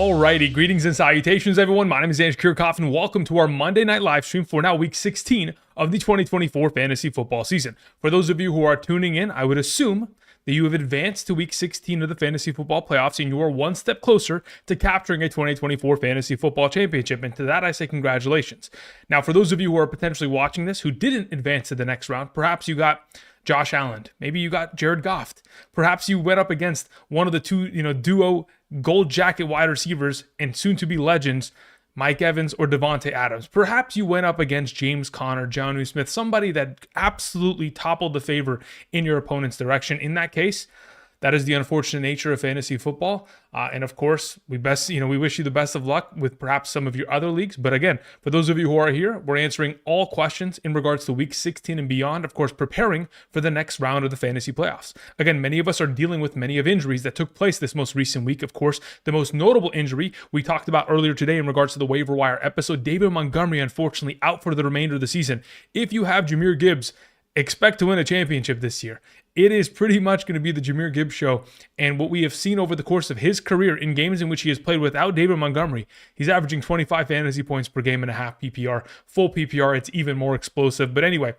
Alrighty, greetings and salutations, everyone. My name is Andrew Kirchhoff, and welcome to our Monday night live stream for now week 16 of the 2024 fantasy football season. For those of you who are tuning in, I would assume that you have advanced to week 16 of the fantasy football playoffs, and you are one step closer to capturing a 2024 fantasy football championship. And to that, I say congratulations. Now, for those of you who are potentially watching this who didn't advance to the next round, perhaps you got Josh Allen. Maybe you got Jared Goff. Perhaps you went up against one of the two, duo gold jacket wide receivers and soon to be legends, Mike Evans or Davante Adams. Perhaps you went up against James Conner, Jonnu Smith, somebody that absolutely toppled the favor in your opponent's direction. In that case, that is the unfortunate nature of fantasy football. And of course, we wish you the best of luck with perhaps some of your other leagues. But again, for those of you who are here, we're answering all questions in regards to week 16 and beyond, of course, preparing for the next round of the fantasy playoffs. Again, many of us are dealing with many of injuries that took place this most recent week. Of course, the most notable injury we talked about earlier today in regards to the waiver wire episode, David Montgomery, unfortunately out for the remainder of the season. If you have Jahmyr Gibbs, expect to win a championship this year. It is pretty much going to be the Jahmyr Gibbs show. And what we have seen over the course of his career in games in which he has played without David Montgomery, he's averaging 25 fantasy points per game and a half PPR. Full PPR, it's even more explosive. But anyway,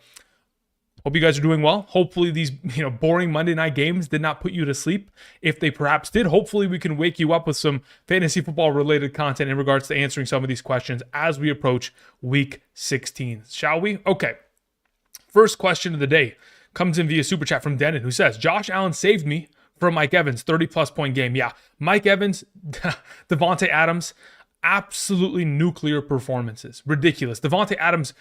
hope you guys are doing well. Hopefully these boring Monday night games did not put you to sleep. If they perhaps did, hopefully we can wake you up with some fantasy football related content in regards to answering some of these questions as we approach week 16. Shall we? Okay. First question of the day comes in via Super Chat from Denon, who says, Josh Allen saved me from Mike Evans' 30-plus point game. Yeah, Mike Evans, Davante Adams, absolutely nuclear performances. Ridiculous. Davante Adams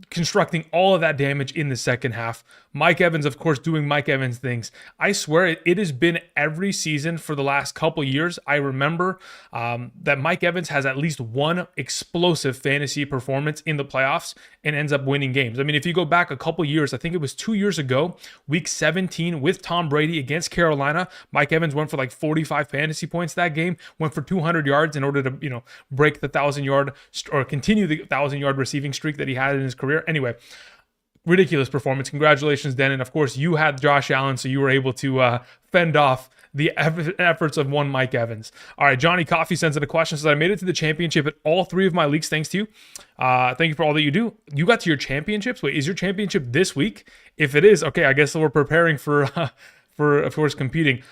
constructing all of that damage in the second half. Mike Evans, of course, doing Mike Evans things. I swear it has been every season for the last couple years. I remember that Mike Evans has at least one explosive fantasy performance in the playoffs and ends up winning games. I mean, if you go back a couple years, I think it was 2 years ago, week 17 with Tom Brady against Carolina, Mike Evans went for like 45 fantasy points that game, went for 200 yards in order to, break the 1,000-yard or continue the 1,000-yard receiving streak that he had in his career. Anyway, ridiculous performance. Congratulations, Den. And of course, you had Josh Allen, so you were able to fend off the efforts of one Mike Evans. All right, Johnny Coffee sends in a question. Says, I made it to the championship at all three of my leagues thanks to you. Thank you for all that you do. You got to your championships? Wait, is your championship this week? If it is, okay, I guess we're preparing for of course, competing.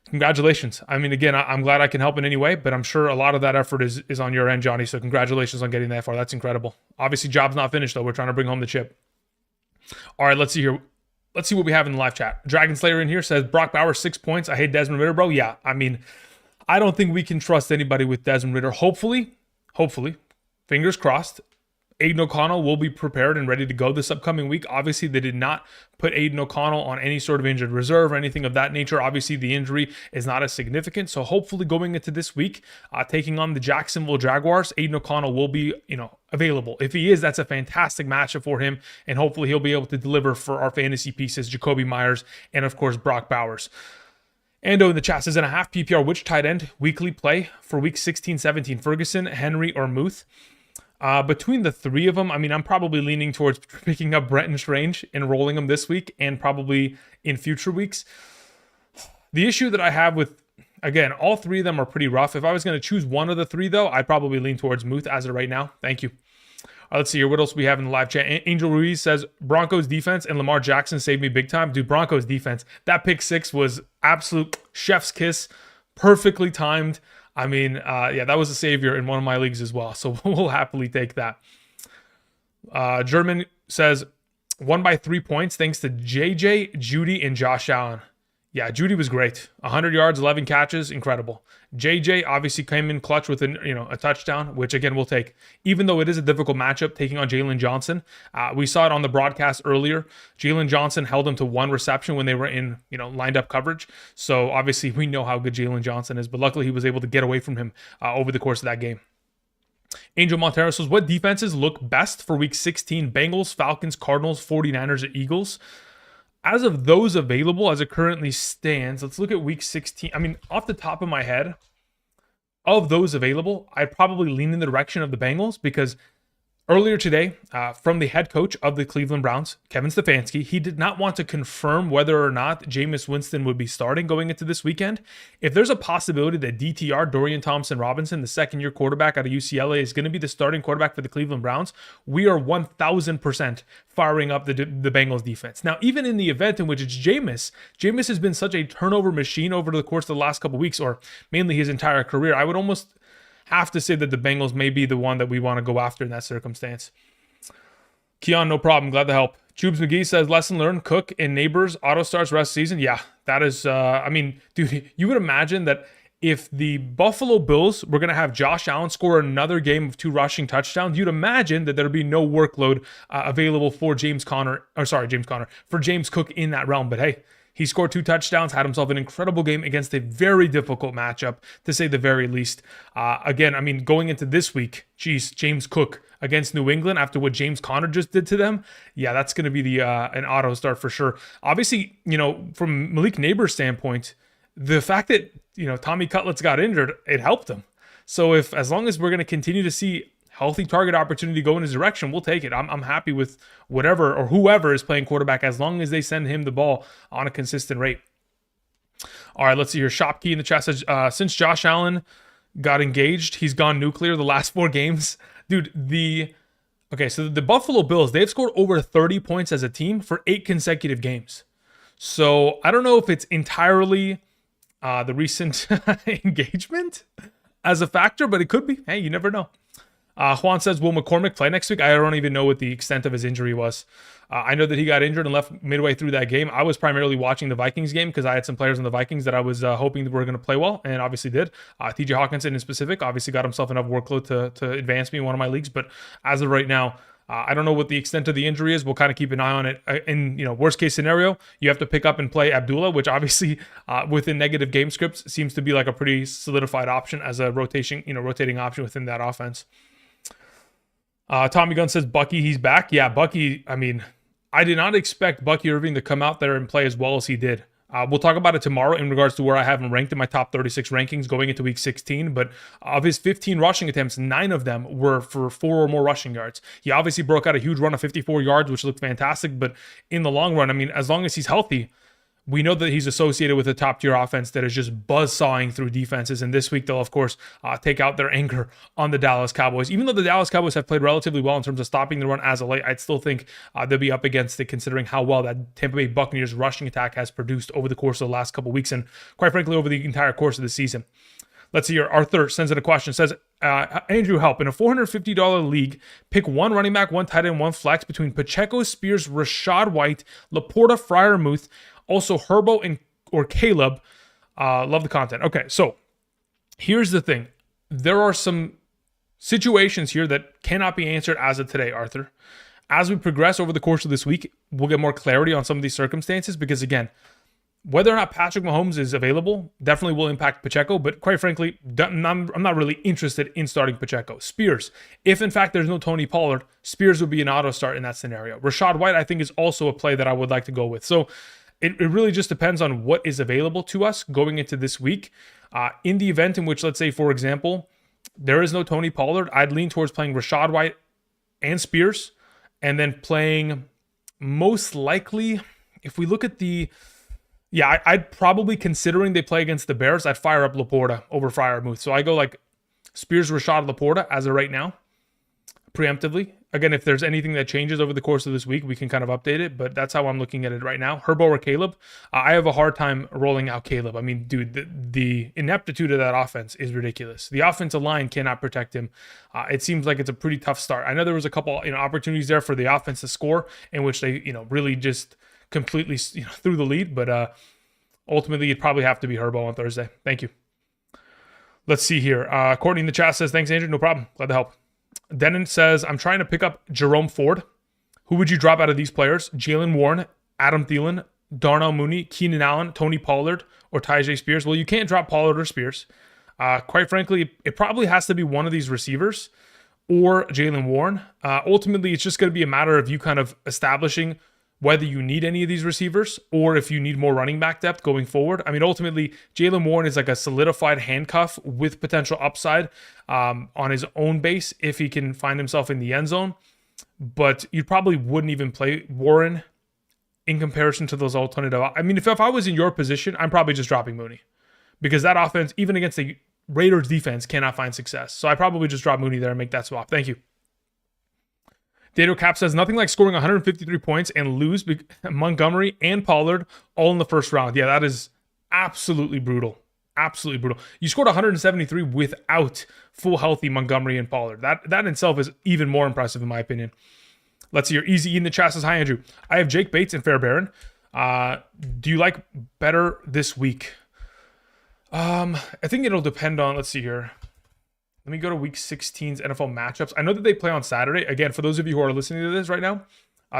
Congratulations. I mean, again, I'm glad I can help in any way, but I'm sure a lot of that effort is on your end, Johnny. So congratulations on getting that far. That's incredible. Obviously, job's not finished, though. We're trying to bring home the chip. All right, let's see here. Let's see what we have in the live chat. Dragon Slayer in here says, Brock Bowers, 6 points. I hate Desmond Ridder, bro. Yeah, I mean, I don't think we can trust anybody with Desmond Ridder. Hopefully, fingers crossed, Aiden O'Connell will be prepared and ready to go this upcoming week. Obviously, they did not put Aiden O'Connell on any sort of injured reserve or anything of that nature. Obviously, the injury is not as significant. So hopefully going into this week, taking on the Jacksonville Jaguars, Aiden O'Connell will be, available. If he is, that's a fantastic matchup for him. And hopefully he'll be able to deliver for our fantasy pieces, Jacoby Myers, and of course, Brock Bowers. Ando in the chat says, in a half PPR, which tight end weekly play for week 16, 17, Ferguson, Henry, or Muth? Between the three of them, I mean, I'm probably leaning towards picking up Brenton Strange and rolling him this week and probably in future weeks. The issue that I have with, again, all three of them are pretty rough. If I was going to choose one of the three, though, I'd probably lean towards Muth as of right now. Thank you. Let's see here. What else we have in the live chat? Angel Ruiz says, Broncos defense and Lamar Jackson saved me big time. Dude, Broncos defense. That pick six was absolute chef's kiss. Perfectly timed. I mean, that was a savior in one of my leagues as well. So we'll happily take that. German says, won by 3 points thanks to JJ, Judy, and Josh Allen. Yeah, Judy was great. 100 yards, 11 catches, incredible. JJ obviously came in clutch with a touchdown, which again we'll take. Even though it is a difficult matchup, taking on Jalen Johnson, we saw it on the broadcast earlier. Jalen Johnson held him to one reception when they were in lined up coverage. So obviously we know how good Jalen Johnson is, but luckily he was able to get away from him over the course of that game. Angel Montero says, what defenses look best for week 16? Bengals, Falcons, Cardinals, 49ers, or Eagles? As of those available, as it currently stands, let's look at week 16. I mean, off the top of my head, of those available, I'd probably lean in the direction of the Bengals because Earlier today, from the head coach of the Cleveland Browns, Kevin Stefanski, he did not want to confirm whether or not Jameis Winston would be starting going into this weekend. If there's a possibility that DTR, Dorian Thompson-Robinson, the second-year quarterback out of UCLA, is going to be the starting quarterback for the Cleveland Browns, we are 1,000% firing up the Bengals defense. Now, even in the event in which it's Jameis has been such a turnover machine over the course of the last couple weeks, or mainly his entire career. I would almost have to say that the Bengals may be the one that we want to go after in that circumstance. Keon, no problem. Glad to help. Chubes McGee says, lesson learned, Cook and Neighbors auto starts rest of season. Yeah, that is, dude, you would imagine that if the Buffalo Bills were going to have Josh Allen score another game of 2 rushing touchdowns, you'd imagine that there'd be no workload available for James Cook in that realm. But hey, he scored 2 touchdowns, had himself an incredible game against a very difficult matchup, to say the very least. Again, going into this week, James Cook against New England after what James Conner just did to them, yeah, that's going to be an auto start for sure. Obviously, from Malik Neighbors' standpoint, the fact that, Tommy Cutlets got injured, it helped him. So as long as we're going to continue to see healthy target opportunity go in his direction, we'll take it. I'm happy with whatever or whoever is playing quarterback as long as they send him the ball on a consistent rate. All right, let's see here. Shopkey in the chat says, since Josh Allen got engaged, he's gone nuclear the last 4 games. Dude, so the Buffalo Bills, they've scored over 30 points as a team for 8 consecutive games. So I don't know if it's entirely the recent engagement as a factor, but it could be. Hey, you never know. Juan says, will McCormick play next week? I don't even know what the extent of his injury was. I know that he got injured and left midway through that game. I was primarily watching the Vikings game because I had some players on the Vikings that I was hoping that were going to play well, and obviously did. TJ Hawkinson in specific obviously got himself enough workload to advance me in one of my leagues, but as of right now, I don't know what the extent of the injury is. We'll kind of keep an eye on it. In worst case scenario, you have to pick up and play Abdullah, which obviously within negative game scripts seems to be like a pretty solidified option as a rotating option within that offense. Tommy Gunn says, Bucky, he's back. Yeah, Bucky, I did not expect Bucky Irving to come out there and play as well as he did. We'll talk about it tomorrow in regards to where I have him ranked in my top 36 rankings going into week 16. But of his 15 rushing attempts, 9 of them were for 4 or more rushing yards. He obviously broke out a huge run of 54 yards, which looked fantastic. But in the long run, as long as he's healthy, we know that he's associated with a top-tier offense that is just buzzsawing through defenses. And this week, they'll, of course, take out their anger on the Dallas Cowboys. Even though the Dallas Cowboys have played relatively well in terms of stopping the run as of late, I'd still think they'll be up against it considering how well that Tampa Bay Buccaneers rushing attack has produced over the course of the last couple weeks and, quite frankly, over the entire course of the season. Let's see here. Arthur sends in a question. Says, Andrew, help. In a $450 league, pick 1 running back, 1 tight end, 1 flex between Pacheco, Spears, Rashad White, Laporta, Freiermuth, also Herbo or Caleb. Love the content. Okay, so here's the thing. There are some situations here that cannot be answered as of today, Arthur. As we progress over the course of this week, we'll get more clarity on some of these circumstances because, again, whether or not Patrick Mahomes is available definitely will impact Pacheco, but quite frankly, I'm not really interested in starting Pacheco. Spears, if in fact there's no Tony Pollard, Spears would be an auto start in that scenario. Rashad White, I think, is also a play that I would like to go with. So it really just depends on what is available to us going into this week. In the event in which, let's say, for example, there is no Tony Pollard, I'd lean towards playing Rashad White and Spears, and then playing most likely, if we look at I'd probably, considering they play against the Bears, I'd fire up Laporta over Freiermuth. So I go like Spears, Rashad, Laporta as of right now, preemptively. Again, if there's anything that changes over the course of this week, we can kind of update it, but that's how I'm looking at it right now. Herbo or Caleb? I have a hard time rolling out Caleb. Dude, the ineptitude of that offense is ridiculous. The offensive line cannot protect him. It seems like it's a pretty tough start. I know there was a couple opportunities there for the offense to score in which they really just completely threw the lead, but ultimately you'd probably have to be Herbo on Thursday. Thank you. Let's see here. Courtney in the chat says, thanks, Andrew. No problem. Glad to help. Denon says, I'm trying to pick up Jerome Ford. Who would you drop out of these players? Jalen Warren, Adam Thielen, Darnell Mooney, Keenan Allen, Tony Pollard, or Tyjae Spears? Well, you can't drop Pollard or Spears. Quite frankly, it probably has to be one of these receivers or Jalen Warren. Ultimately, it's just going to be a matter of you kind of establishing whether you need any of these receivers or if you need more running back depth going forward. I mean, ultimately, Jaylen Warren is like a solidified handcuff with potential upside on his own base if he can find himself in the end zone. But you probably wouldn't even play Warren in comparison to those alternative. I mean, if I was in your position, I'm probably just dropping Mooney because that offense, even against the Raiders defense, cannot find success. So I probably just drop Mooney there and make that swap. Thank you. Dado Cap says, nothing like scoring 153 points and lose Montgomery and Pollard all in the first round. Yeah, that is absolutely brutal. Absolutely brutal. You scored 173 without full healthy Montgomery and Pollard. That in itself is even more impressive in my opinion. Let's see here. Easy in the chat says, hi, Andrew. I have Jake Bates and Fairbairn. Do you like better this week? I think it'll depend on, let's see here. Let me go to week 16's NFL matchups. I know that they play on Saturday. Again, for those of you who are listening to this right now,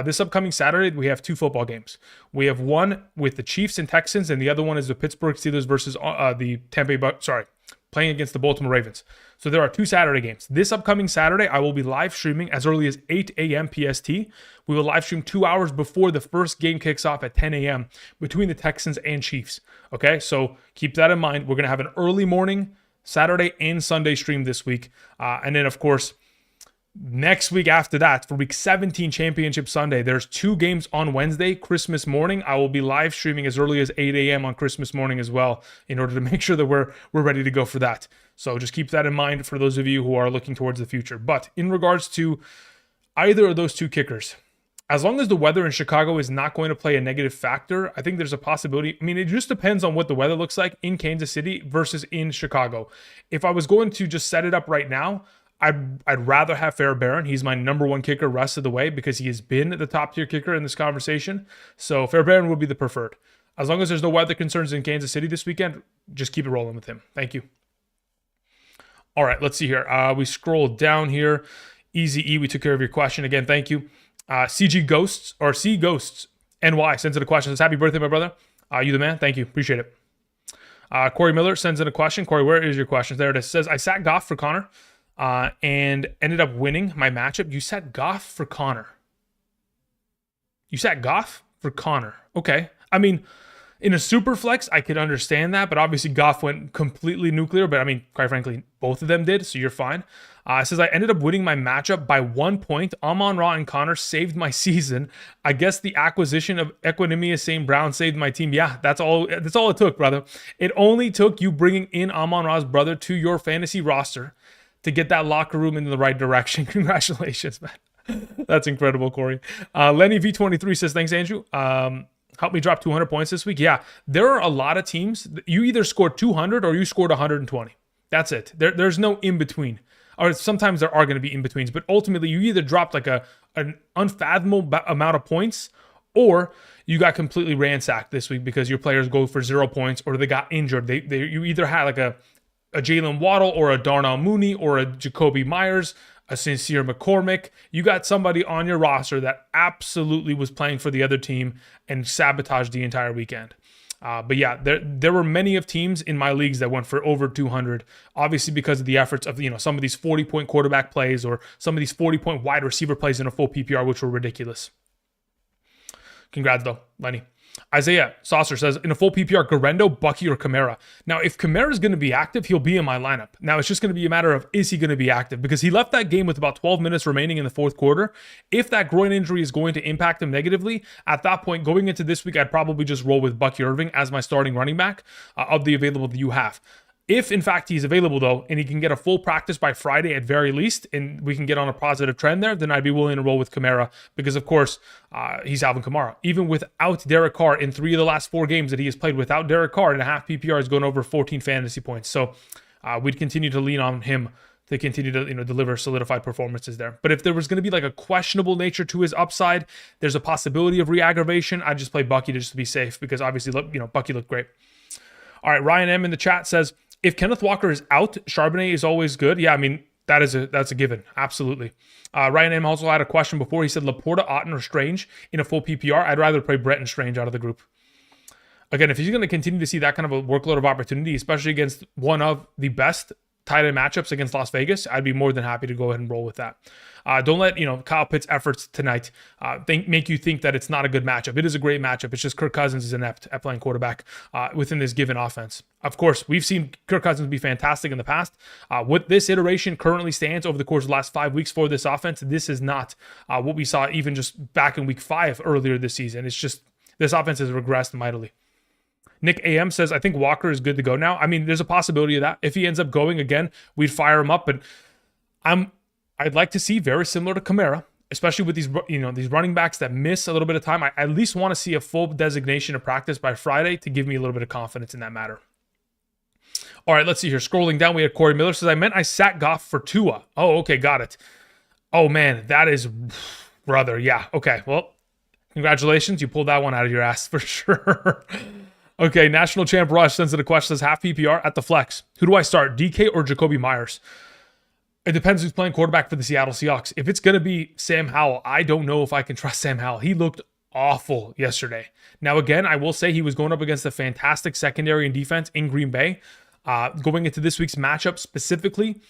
this upcoming Saturday, we have 2 football games. We have one with the Chiefs and Texans, and the other one is the Pittsburgh Steelers versus the playing against the Baltimore Ravens. So there are 2 Saturday games. This upcoming Saturday, I will be live streaming as early as 8 a.m. PST. We will live stream 2 hours before the first game kicks off at 10 a.m. between the Texans and Chiefs. Okay, so keep that in mind. We're going to have an early morning Saturday and Sunday stream this week. And then, of course, next week after that, for week 17 Championship Sunday, there's 2 games on Wednesday, Christmas morning. I will be live streaming as early as 8 a.m. on Christmas morning as well in order to make sure that we're ready to go for that. So just keep that in mind for those of you who are looking towards the future. But in regards to either of those 2 kickers, as long as the weather in Chicago is not going to play a negative factor, I think there's a possibility. I mean, it just depends on what the weather looks like in Kansas City versus in Chicago. If I was going to just set it up right now, I'd rather have Fairbairn. He's my number 1 kicker rest of the way because he has been the top tier kicker in this conversation. So Fairbairn would be the preferred. As long as there's no weather concerns in Kansas City this weekend, just keep it rolling with him. Thank you. All right, let's see here. We scroll down here. Easy E, we took care of your question. Again, thank you. CG Ghosts or C Ghosts NY sends in a question. Says, happy birthday, my brother. You the man. Thank you. Appreciate it. Corey Miller sends in a question. Corey, where is your question? There it is. Says, I sat Goff for Connor and ended up winning my matchup. You sat Goff for Connor. You sat Goff for Connor. Okay. I mean, in a super flex, I could understand that, but obviously Goff went completely nuclear. But I mean, quite frankly, both of them did, so you're fine. It says, I ended up winning my matchup by 1 point. Amon-Ra and Connor saved my season. I guess the acquisition of Equanimous St. Brown saved my team. Yeah, that's all it took, brother. It only took you bringing in Amon-Ra's brother to your fantasy roster to get that locker room in the right direction. Congratulations, man. That's incredible, Corey. Lenny V23 says, thanks, Andrew. Help me drop 200 points this week. Yeah, there are a lot of teams. You either scored 200 or you scored 120. That's it. There's no in between. Or sometimes there are going to be in betweens, but ultimately you either dropped like an unfathomable amount of points, or you got completely ransacked this week because your players go for 0 points or they got injured. You either had like a Jalen Waddle or a Darnell Mooney or a Jacoby Myers, a Sincere McCormick. You got somebody on your roster that absolutely was playing for the other team and sabotaged the entire weekend. But yeah, there were many of teams in my leagues that went for over 200, obviously because of the efforts of some of these 40-point quarterback plays or some of these 40-point wide receiver plays in a full PPR, which were ridiculous. Congrats though, Lenny. Isaiah Saucer says, in a full PPR, Garendo, Bucky, or Kamara. Now, if Kamara is going to be active, he'll be in my lineup. Now, it's just going to be a matter of, is he going to be active? Because he left that game with about 12 minutes remaining in the fourth quarter. If that groin injury is going to impact him negatively, at that point, going into this week, I'd probably just roll with Bucky Irving as my starting running back of the available that you have. If, in fact, he's available, though, and he can get a full practice by Friday at very least, and we can get on a positive trend there, then I'd be willing to roll with Kamara because, of course, he's Alvin Kamara. Even without Derek Carr in 3 of the last 4 games that he has played without Derek Carr in a half PPR, is going over 14 fantasy points. So we'd continue to lean on him to continue to deliver solidified performances there. But if there was going to be like a questionable nature to his upside, there's a possibility of re-aggravation, I'd just play Bucky to just be safe because obviously, Bucky looked great. All right, Ryan M in the chat says, if Kenneth Walker is out, Charbonnet is always good. Yeah, I mean, that's a given. Absolutely. Ryan M also had a question before. He said Laporta, Otten, or Strange in a full PPR. I'd rather play Brett and Strange out of the group. Again, if he's going to continue to see that kind of a workload of opportunity, especially against one of the best tight end matchups against Las Vegas, I'd be more than happy to go ahead and roll with that. Don't let Kyle Pitts' efforts tonight make you think that it's not a good matchup. It is a great matchup. It's just Kirk Cousins is inept at playing quarterback within this given offense. Of course, we've seen Kirk Cousins be fantastic in the past. What this iteration currently stands over the course of the last 5 weeks for this offense, this is not what we saw even just back in week 5 earlier this season. It's just this offense has regressed mightily. Nick AM says, I think Walker is good to go now. I mean, there's a possibility of that. If he ends up going again, we'd fire him up. But I'd like to see very similar to Kamara, especially with these running backs that miss a little bit of time. I at least want to see a full designation of practice by Friday to give me a little bit of confidence in that matter. All right, let's see here. Scrolling down, we had Corey Miller says, I meant I sat Goff for Tua. Oh, okay, got it. Oh, man, that is, brother. Yeah, okay. Well, congratulations. You pulled that one out of your ass for sure. Okay, National Champ Rush sends in a question, says half PPR at the flex. Who do I start, DK or Jacoby Myers? It depends who's playing quarterback for the Seattle Seahawks. If it's going to be Sam Howell, I don't know if I can trust Sam Howell. He looked awful yesterday. Now, again, I will say he was going up against a fantastic secondary and defense in Green Bay. Going into this week's matchup specifically,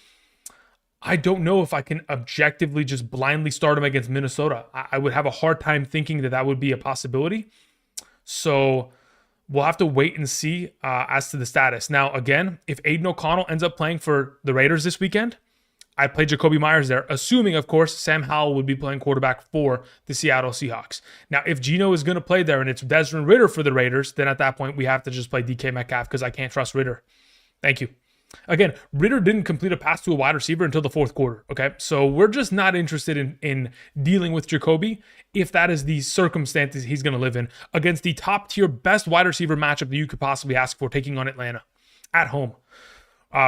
I don't know if I can objectively just blindly start him against Minnesota. I would have a hard time thinking that would be a possibility. So we'll have to wait and see as to the status. Now, again, if Aiden O'Connell ends up playing for the Raiders this weekend, I'd play Jacoby Myers there, assuming, of course, Sam Howell would be playing quarterback for the Seattle Seahawks. Now, if Geno is going to play there and it's Desmond Ridder for the Raiders, then at that point, we have to just play DK Metcalf because I can't trust Ridder. Thank you. Again, Ridder didn't complete a pass to a wide receiver until the fourth quarter, okay? So we're just not interested in dealing with Jacoby if that is the circumstances he's going to live in against the top-tier best wide receiver matchup that you could possibly ask for, taking on Atlanta at home.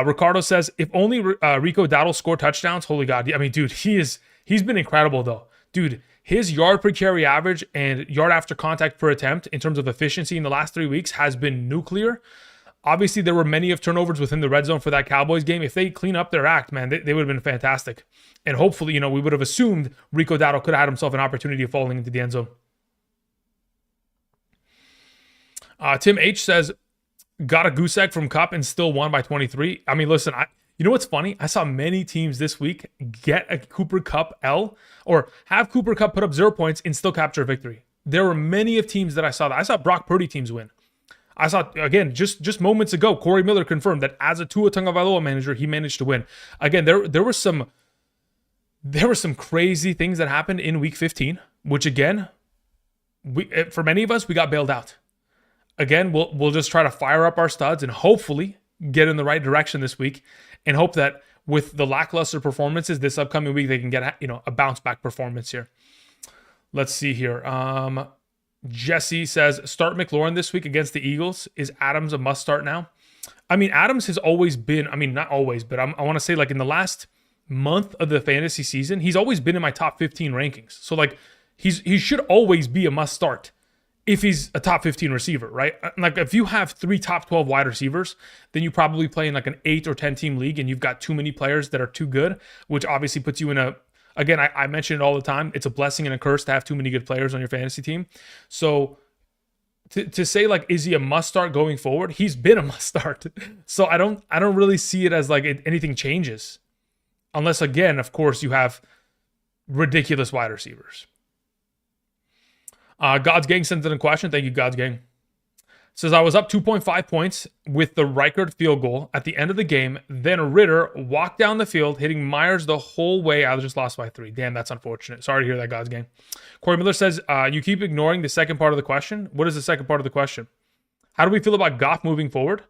Ricardo says, if only Rico Dowdle scored touchdowns, holy God. I mean, dude, he's been incredible, though. Dude, his yard per carry average and yard after contact per attempt in terms of efficiency in the last 3 weeks has been nuclear. Obviously, there were many of turnovers within the red zone for that Cowboys game. If they clean up their act, man, they would have been fantastic. And hopefully, we would have assumed Rico Dowdle could have had himself an opportunity of falling into the end zone. Tim H says, got a goose egg from Kupp and still won by 23. I mean, listen, you know what's funny? I saw many teams this week get a Cooper Kupp L or have Cooper Kupp put up 0 points and still capture a victory. There were many of teams that I saw that. I saw Brock Purdy teams win. I saw, again, just moments ago, Corey Miller confirmed that as a Tua Tagovailoa manager, he managed to win. Again, there were some crazy things that happened in Week 15, which again, for many of us, we got bailed out. Again, we'll just try to fire up our studs and hopefully get in the right direction this week, and hope that with the lackluster performances this upcoming week, they can get a bounce back performance here. Let's see here. Jesse says, start McLaurin this week against the Eagles. Is Adams a must start now? I mean, Adams has always been, not always, but I want to say like in the last month of the fantasy season, he's always been in my top 15 rankings. So like he should always be a must start if he's a top 15 receiver, right? Like if you have 3 top 12 wide receivers, then you probably play in like an 8 or 10 team league and you've got too many players that are too good, which obviously puts you in a, again, I mention it all the time. It's a blessing and a curse to have too many good players on your fantasy team. So to say like, is he a must start going forward? He's been a must start. So I don't really see it as like anything changes, unless again, of course, you have ridiculous wide receivers. God's Gang sends in a question. Thank you, God's Gang. Says, I was up 2.5 points with the Reichard field goal at the end of the game. Then Ridder walked down the field, hitting Myers the whole way. I just lost by 3. Damn, that's unfortunate. Sorry to hear that, God's Gang. Corey Miller says, you keep ignoring the second part of the question. What is the second part of the question? How do we feel about Goff moving forward?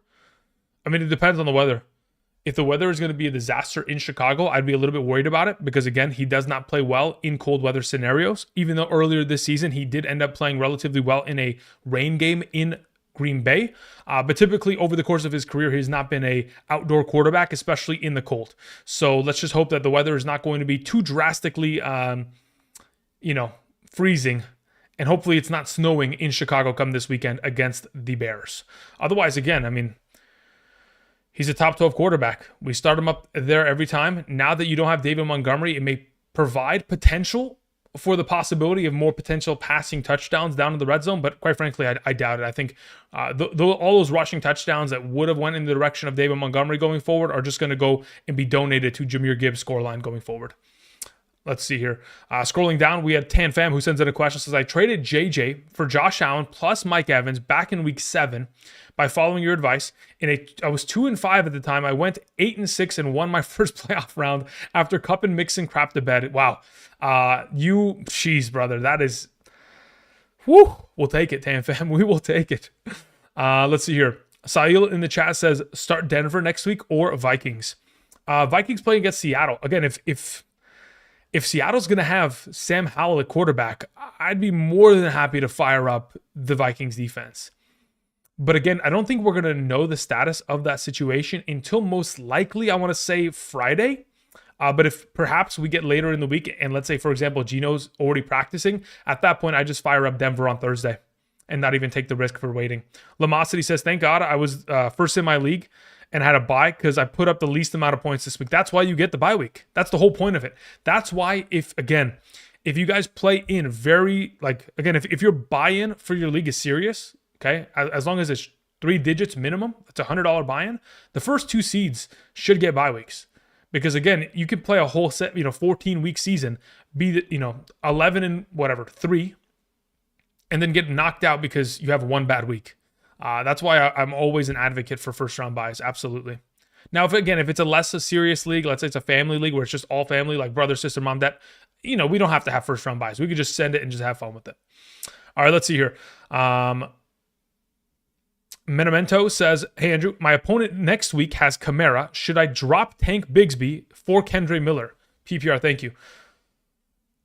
I mean, it depends on the weather. If the weather is going to be a disaster in Chicago, I'd be a little bit worried about it because, again, he does not play well in cold weather scenarios, even though earlier this season he did end up playing relatively well in a rain game in Green Bay. But typically over the course of his career, he's not been a outdoor quarterback, especially in the cold. So let's just hope that the weather is not going to be too drastically, freezing. And hopefully it's not snowing in Chicago come this weekend against the Bears. Otherwise, again, I mean, he's a top 12 quarterback. We start him up there every time. Now that you don't have David Montgomery, it may provide potential for the possibility of more potential passing touchdowns down in the red zone, but quite frankly, I doubt it. I think all those rushing touchdowns that would have went in the direction of David Montgomery going forward are just going to go and be donated to Jahmyr Gibbs' scoreline going forward. Let's see here. Scrolling down, we had Tan Fam who sends in a question. Says, I traded JJ for Josh Allen plus Mike Evans back in week 7 by following your advice. I was 2-5 at the time. I went 8-6 and won my first playoff round after Cup and Mixon crapped the bed. Wow. Jeez, brother. That is, whoo. We'll take it, Tan Fam. We will take it. Let's see here. Sahil in the chat says, start Denver next week or Vikings. Vikings playing against Seattle. Again, if Seattle's going to have Sam Howell at quarterback, I'd be more than happy to fire up the Vikings defense. But again, I don't think we're going to know the status of that situation until most likely, I want to say Friday. But if perhaps we get later in the week and let's say, for example, Gino's already practicing, at that point, I just fire up Denver on Thursday and not even take the risk for waiting. Lamosity says, thank God I was first in my league and had a bye because I put up the least amount of points this week. That's why you get the bye week. That's the whole point of it. That's why if you guys play in if your buy-in for your league is serious, okay, as long as it's 3 digits minimum, it's $100 buy-in, the first 2 seeds should get bye weeks. Because again, you could play a whole set, 14-week season, be 11-3, and then get knocked out because you have one bad week. That's why I'm always an advocate for first-round buys. Absolutely. Now, if it's a serious league, let's say it's a family league where it's just all family, like brother, sister, mom, dad, we don't have to have first-round buys. We could just send it and just have fun with it. All right, let's see here. Menamento says, hey, Andrew, my opponent next week has Kamara. Should I drop Tank Bigsby for Kendre Miller? PPR, thank you.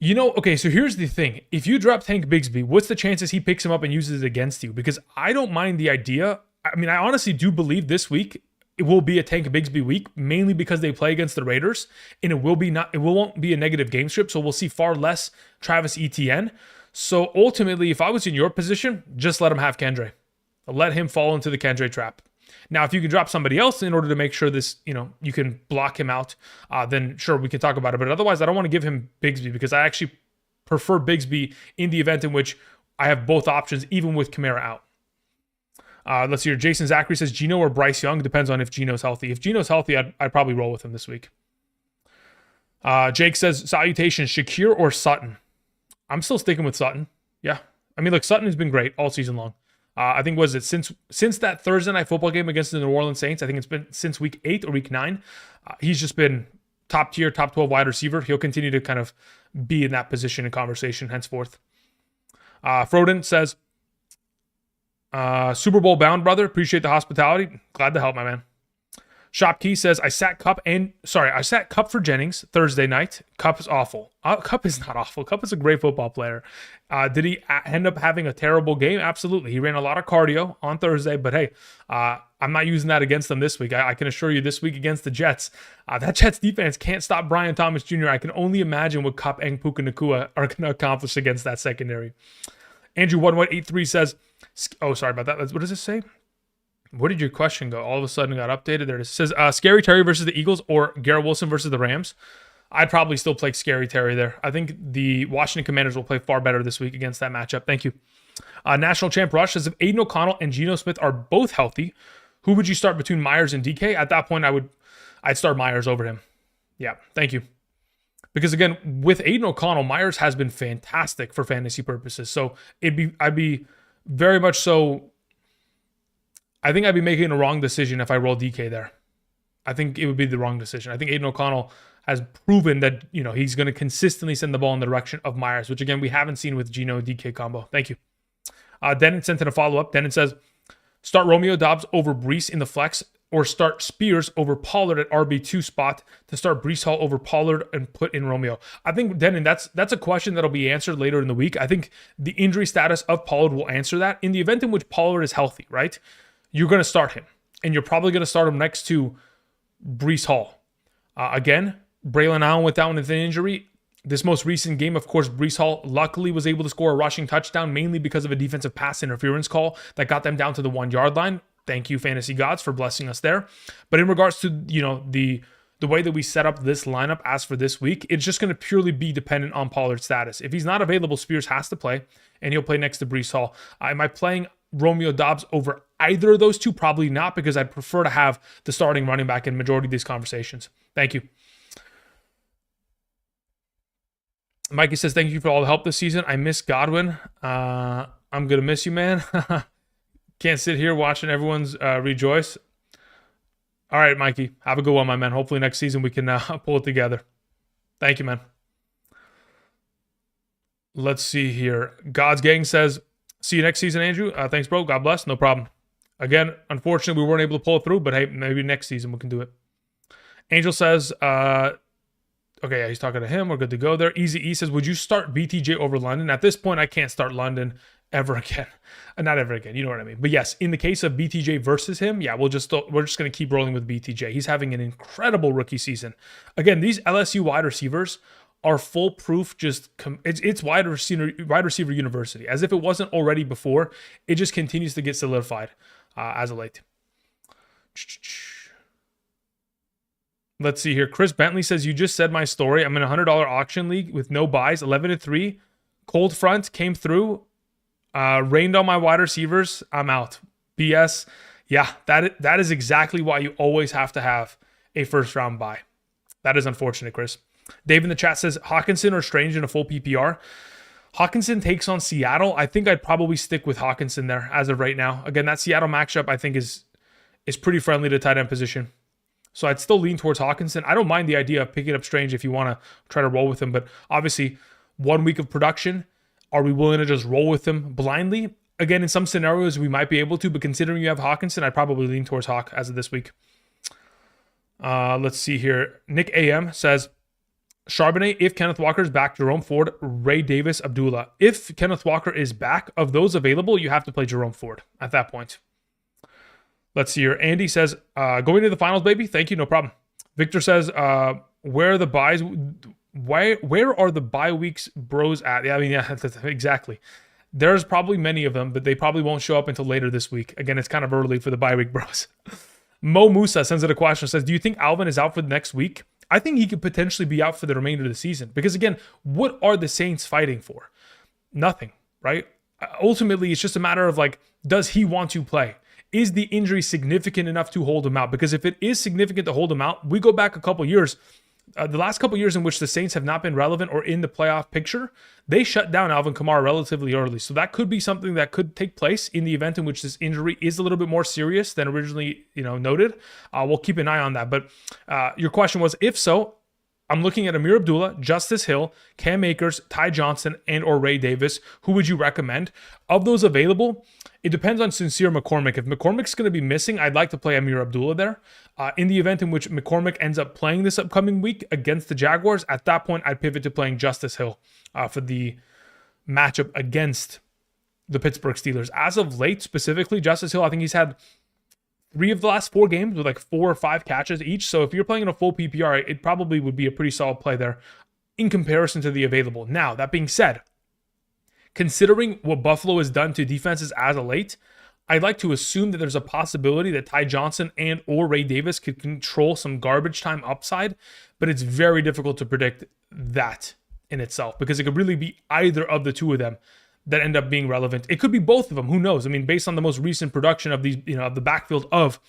Okay, so here's the thing. If you drop Tank Bigsby, what's the chances he picks him up and uses it against you? Because I don't mind the idea. I mean, I honestly do believe this week it will be a Tank Bigsby week, mainly because they play against the Raiders, and it won't be a negative game script, so we'll see far less Travis Etienne. So ultimately, if I was in your position, just let him have Kendre. Let him fall into the Kendre trap. Now, if you can drop somebody else in order to make sure this, you can block him out, then sure, we can talk about it. But otherwise, I don't want to give him Bigsby because I actually prefer Bigsby in the event in which I have both options, even with Kamara out. Let's see here. Jason Zachary says, Gino or Bryce Young? Depends on if Gino's healthy. If Gino's healthy, I'd probably roll with him this week. Jake says, salutations, Shakir or Sutton? I'm still sticking with Sutton. Yeah. I mean, look, Sutton has been great all season long. I think, since that Thursday night football game against the New Orleans Saints, I think it's been since week 8 or week 9, he's just been top tier, top 12 wide receiver. He'll continue to kind of be in that position in conversation henceforth. Froden says, Super Bowl bound, brother. Appreciate the hospitality. Glad to help, my man. Shopkey says, I sat Cup for Jennings Thursday night. Cup is awful. Cup is not awful. Cup is a great football player. Did he end up having a terrible game? Absolutely. He ran a lot of cardio on Thursday, but hey, I'm not using that against them this week. I can assure you this week against the Jets, that Jets defense can't stop Brian Thomas Jr. I can only imagine what Cup and Puka Nacua are going to accomplish against that secondary. Andrew1183 says, oh, sorry about that. What does it say? Where did your question go? All of a sudden it got updated. There it is. It says, Scary Terry versus the Eagles or Garrett Wilson versus the Rams. I'd probably still play Scary Terry there. I think the Washington Commanders will play far better this week against that matchup. Thank you. National Champ Rush says, if Aiden O'Connell and Geno Smith are both healthy, who would you start between Myers and DK? At that point, I'd start Myers over him. Yeah, thank you. Because again, with Aiden O'Connell, Myers has been fantastic for fantasy purposes. So I'd be very much so. I think I'd be making a wrong decision if I roll DK there. I think it would be the wrong decision. I think Aiden O'Connell has proven that he's going to consistently send the ball in the direction of Myers, which again we haven't seen with Geno DK combo. Thank you. Denon sent in a follow-up. Denon says, start Romeo Doubs over Breece in the flex, or start Spears over Pollard at RB2 spot to start Breece Hall over Pollard and put in Romeo. I think, Denon, that's a question that'll be answered later in the week. I think the injury status of Pollard will answer that. In the event in which Pollard is healthy, right, you're going to start him. And you're probably going to start him next to Breece Hall. Again, Braylon Allen went down with an injury. This most recent game, of course, Breece Hall luckily was able to score a rushing touchdown, mainly because of a defensive pass interference call that got them down to the 1 yard line. Thank you, fantasy gods, for blessing us there. But in regards to the the way that we set up this lineup as for this week, it's just going to purely be dependent on Pollard's status. If he's not available, Spears has to play, and he'll play next to Breece Hall. Am I playing Romeo Doubs over either of those two? Probably not, because I'd prefer to have the starting running back in majority of these conversations. Thank you. Mikey says, thank you for all the help this season. I miss Godwin. I'm going to miss you, man. Can't sit here watching everyone's rejoice. All right, Mikey. Have a good one, my man. Hopefully next season we can pull it together. Thank you, man. Let's see here. God's Gang says, see you next season, Andrew. Thanks, bro. God bless. No problem. Again, unfortunately, we weren't able to pull it through, but hey, maybe next season we can do it. Angel says, okay, yeah, he's talking to him. We're good to go there. Easy E says, would you start BTJ over London? At this point, I can't start London ever again. Not ever again. You know what I mean? But yes, in the case of BTJ versus him, yeah, we're just going to keep rolling with BTJ. He's having an incredible rookie season. Again, these LSU wide receivers are foolproof. It's wide receiver university. As if it wasn't already before, it just continues to get solidified as of late. Let's see here. Chris Bentley says, you just said my story. I'm in a $100 auction league with no buys, 11-3. Cold front came through, rained on my wide receivers. I'm out. BS. Yeah, that is exactly why you always have to have a first round buy. That is unfortunate, Chris. Dave in the chat says, Hawkinson or Strange in a full PPR. Hawkinson takes on Seattle. I think I'd probably stick with Hawkinson there as of right now. Again, that Seattle matchup I think is pretty friendly to tight end position. So I'd still lean towards Hawkinson. I don't mind the idea of picking up Strange if you want to try to roll with him. But obviously, 1 week of production, are we willing to just roll with him blindly? Again, in some scenarios, we might be able to. But considering you have Hawkinson, I'd probably lean towards Hawk as of this week. Let's see here. Nick AM says, Charbonnet, if Kenneth Walker is back, Jerome Ford, Ray Davis, Abdullah. If Kenneth Walker is back, of those available, you have to play Jerome Ford at that point. Let's see here. Andy says, going to the finals, baby. Thank you. No problem. Victor says, where are the buys? Where are the bye weeks bros at? Yeah, I mean, yeah, exactly. There's probably many of them, but they probably won't show up until later this week. Again, it's kind of early for the bye week bros. Mo Musa sends in a question, says, do you think Alvin is out for the next week? I think he could potentially be out for the remainder of the season. Because again, what are the Saints fighting for? Nothing, right? Ultimately, it's just a matter of like, does he want to play? Is the injury significant enough to hold him out? Because if it is significant to hold him out, we go back a couple years. The last couple years in which the Saints have not been relevant or in the playoff picture, they shut down Alvin Kamara relatively early. So that could be something that could take place in the event in which this injury is a little bit more serious than originally, noted. We'll keep an eye on that. But your question was, if so, I'm looking at Amir Abdullah, Justice Hill, Cam Akers, Ty Johnson, and or Ray Davis. Who would you recommend? Of those available, it depends on Sincere McCormick. If McCormick's going to be missing, I'd like to play Amir Abdullah there. In the event in which McCormick ends up playing this upcoming week against the Jaguars, at that point, I'd pivot to playing Justice Hill for the matchup against the Pittsburgh Steelers. As of late, specifically, Justice Hill, I think he's had 3 of the last 4 games with like 4 or 5 catches each. So if you're playing in a full PPR, it probably would be a pretty solid play there in comparison to the available. Now, that being said, considering what Buffalo has done to defenses as of late, I'd like to assume that there's a possibility that Ty Johnson and or Ray Davis could control some garbage time upside, but it's very difficult to predict that in itself because it could really be either of the two of them that end up being relevant. It could be both of them. Who knows? I mean, based on the most recent production of these, of the backfield of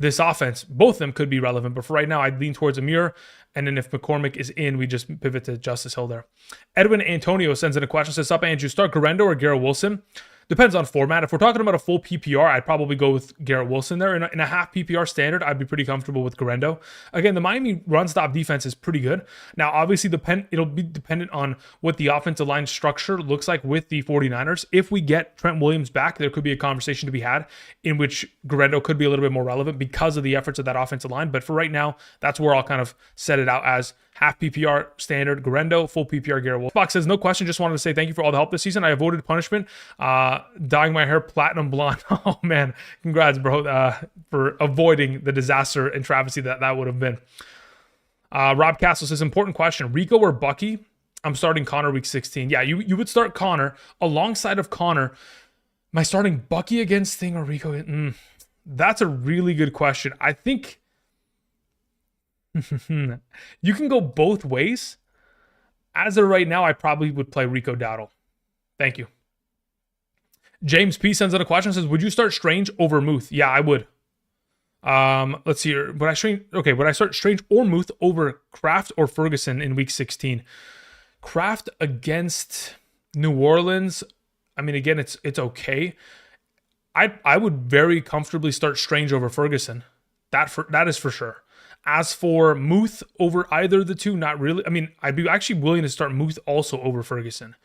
this offense, both of them could be relevant. But for right now, I'd lean towards Amir. And then if McCormick is in, we just pivot to Justice Hill there. Edwin Antonio sends in a question. Says, "Sup, Andrew, start Garendo or Garrett Wilson?" Depends on format. If we're talking about a full PPR, I'd probably go with Garrett Wilson there. In a half PPR standard, I'd be pretty comfortable with Garendo. Again, the Miami run-stop defense is pretty good. Now, obviously, it'll be dependent on what the offensive line structure looks like with the 49ers. If we get Trent Williams back, there could be a conversation to be had in which Garendo could be a little bit more relevant because of the efforts of that offensive line. But for right now, that's where I'll kind of set it out as half PPR standard Garendo, full PPR Garrett Wilson. Fox says, "No question, just wanted to say thank you for all the help this season. I avoided punishment, dyeing my hair platinum blonde." Oh man, congrats, bro, for avoiding the disaster and travesty that would have been. Rob Castle says, "Important question, Rico or Bucky?" I'm starting Connor week 16. Yeah, you would start Connor alongside of Connor. Am I starting Bucky against Thing or Rico? That's a really good question. I think You can go both ways. As of right now, I probably would play Rico Dowdle. Thank you. James P sends out a question, says, would you start Strange over Muth? Yeah, I would. Let's see here. Would I start Strange or Muth over Kraft or Ferguson in week 16? Kraft against New Orleans. I mean, again, it's okay. I would very comfortably start Strange over Ferguson. That is for sure. As for Muth over either of the two, not really. I mean, I'd be actually willing to start Muth also over Ferguson.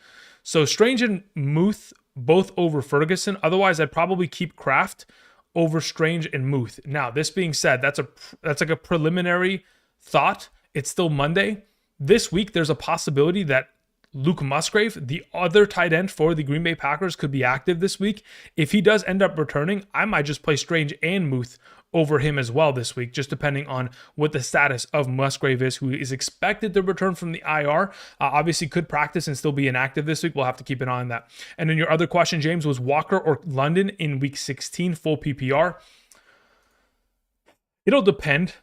So Strange and Muth both over Ferguson. Otherwise, I'd probably keep Kraft over Strange and Muth. Now, this being said, that's like a preliminary thought. It's still Monday. This week, there's a possibility that Luke Musgrave, the other tight end for the Green Bay Packers, could be active this week. If he does end up returning, I might just play Strange and Muth over him as well this week, just depending on what the status of Musgrave is, who is expected to return from the IR. Obviously could practice and still be inactive this week. We'll have to keep an eye on that. And then your other question, James, was Walker or London in week 16, full PPR. It'll depend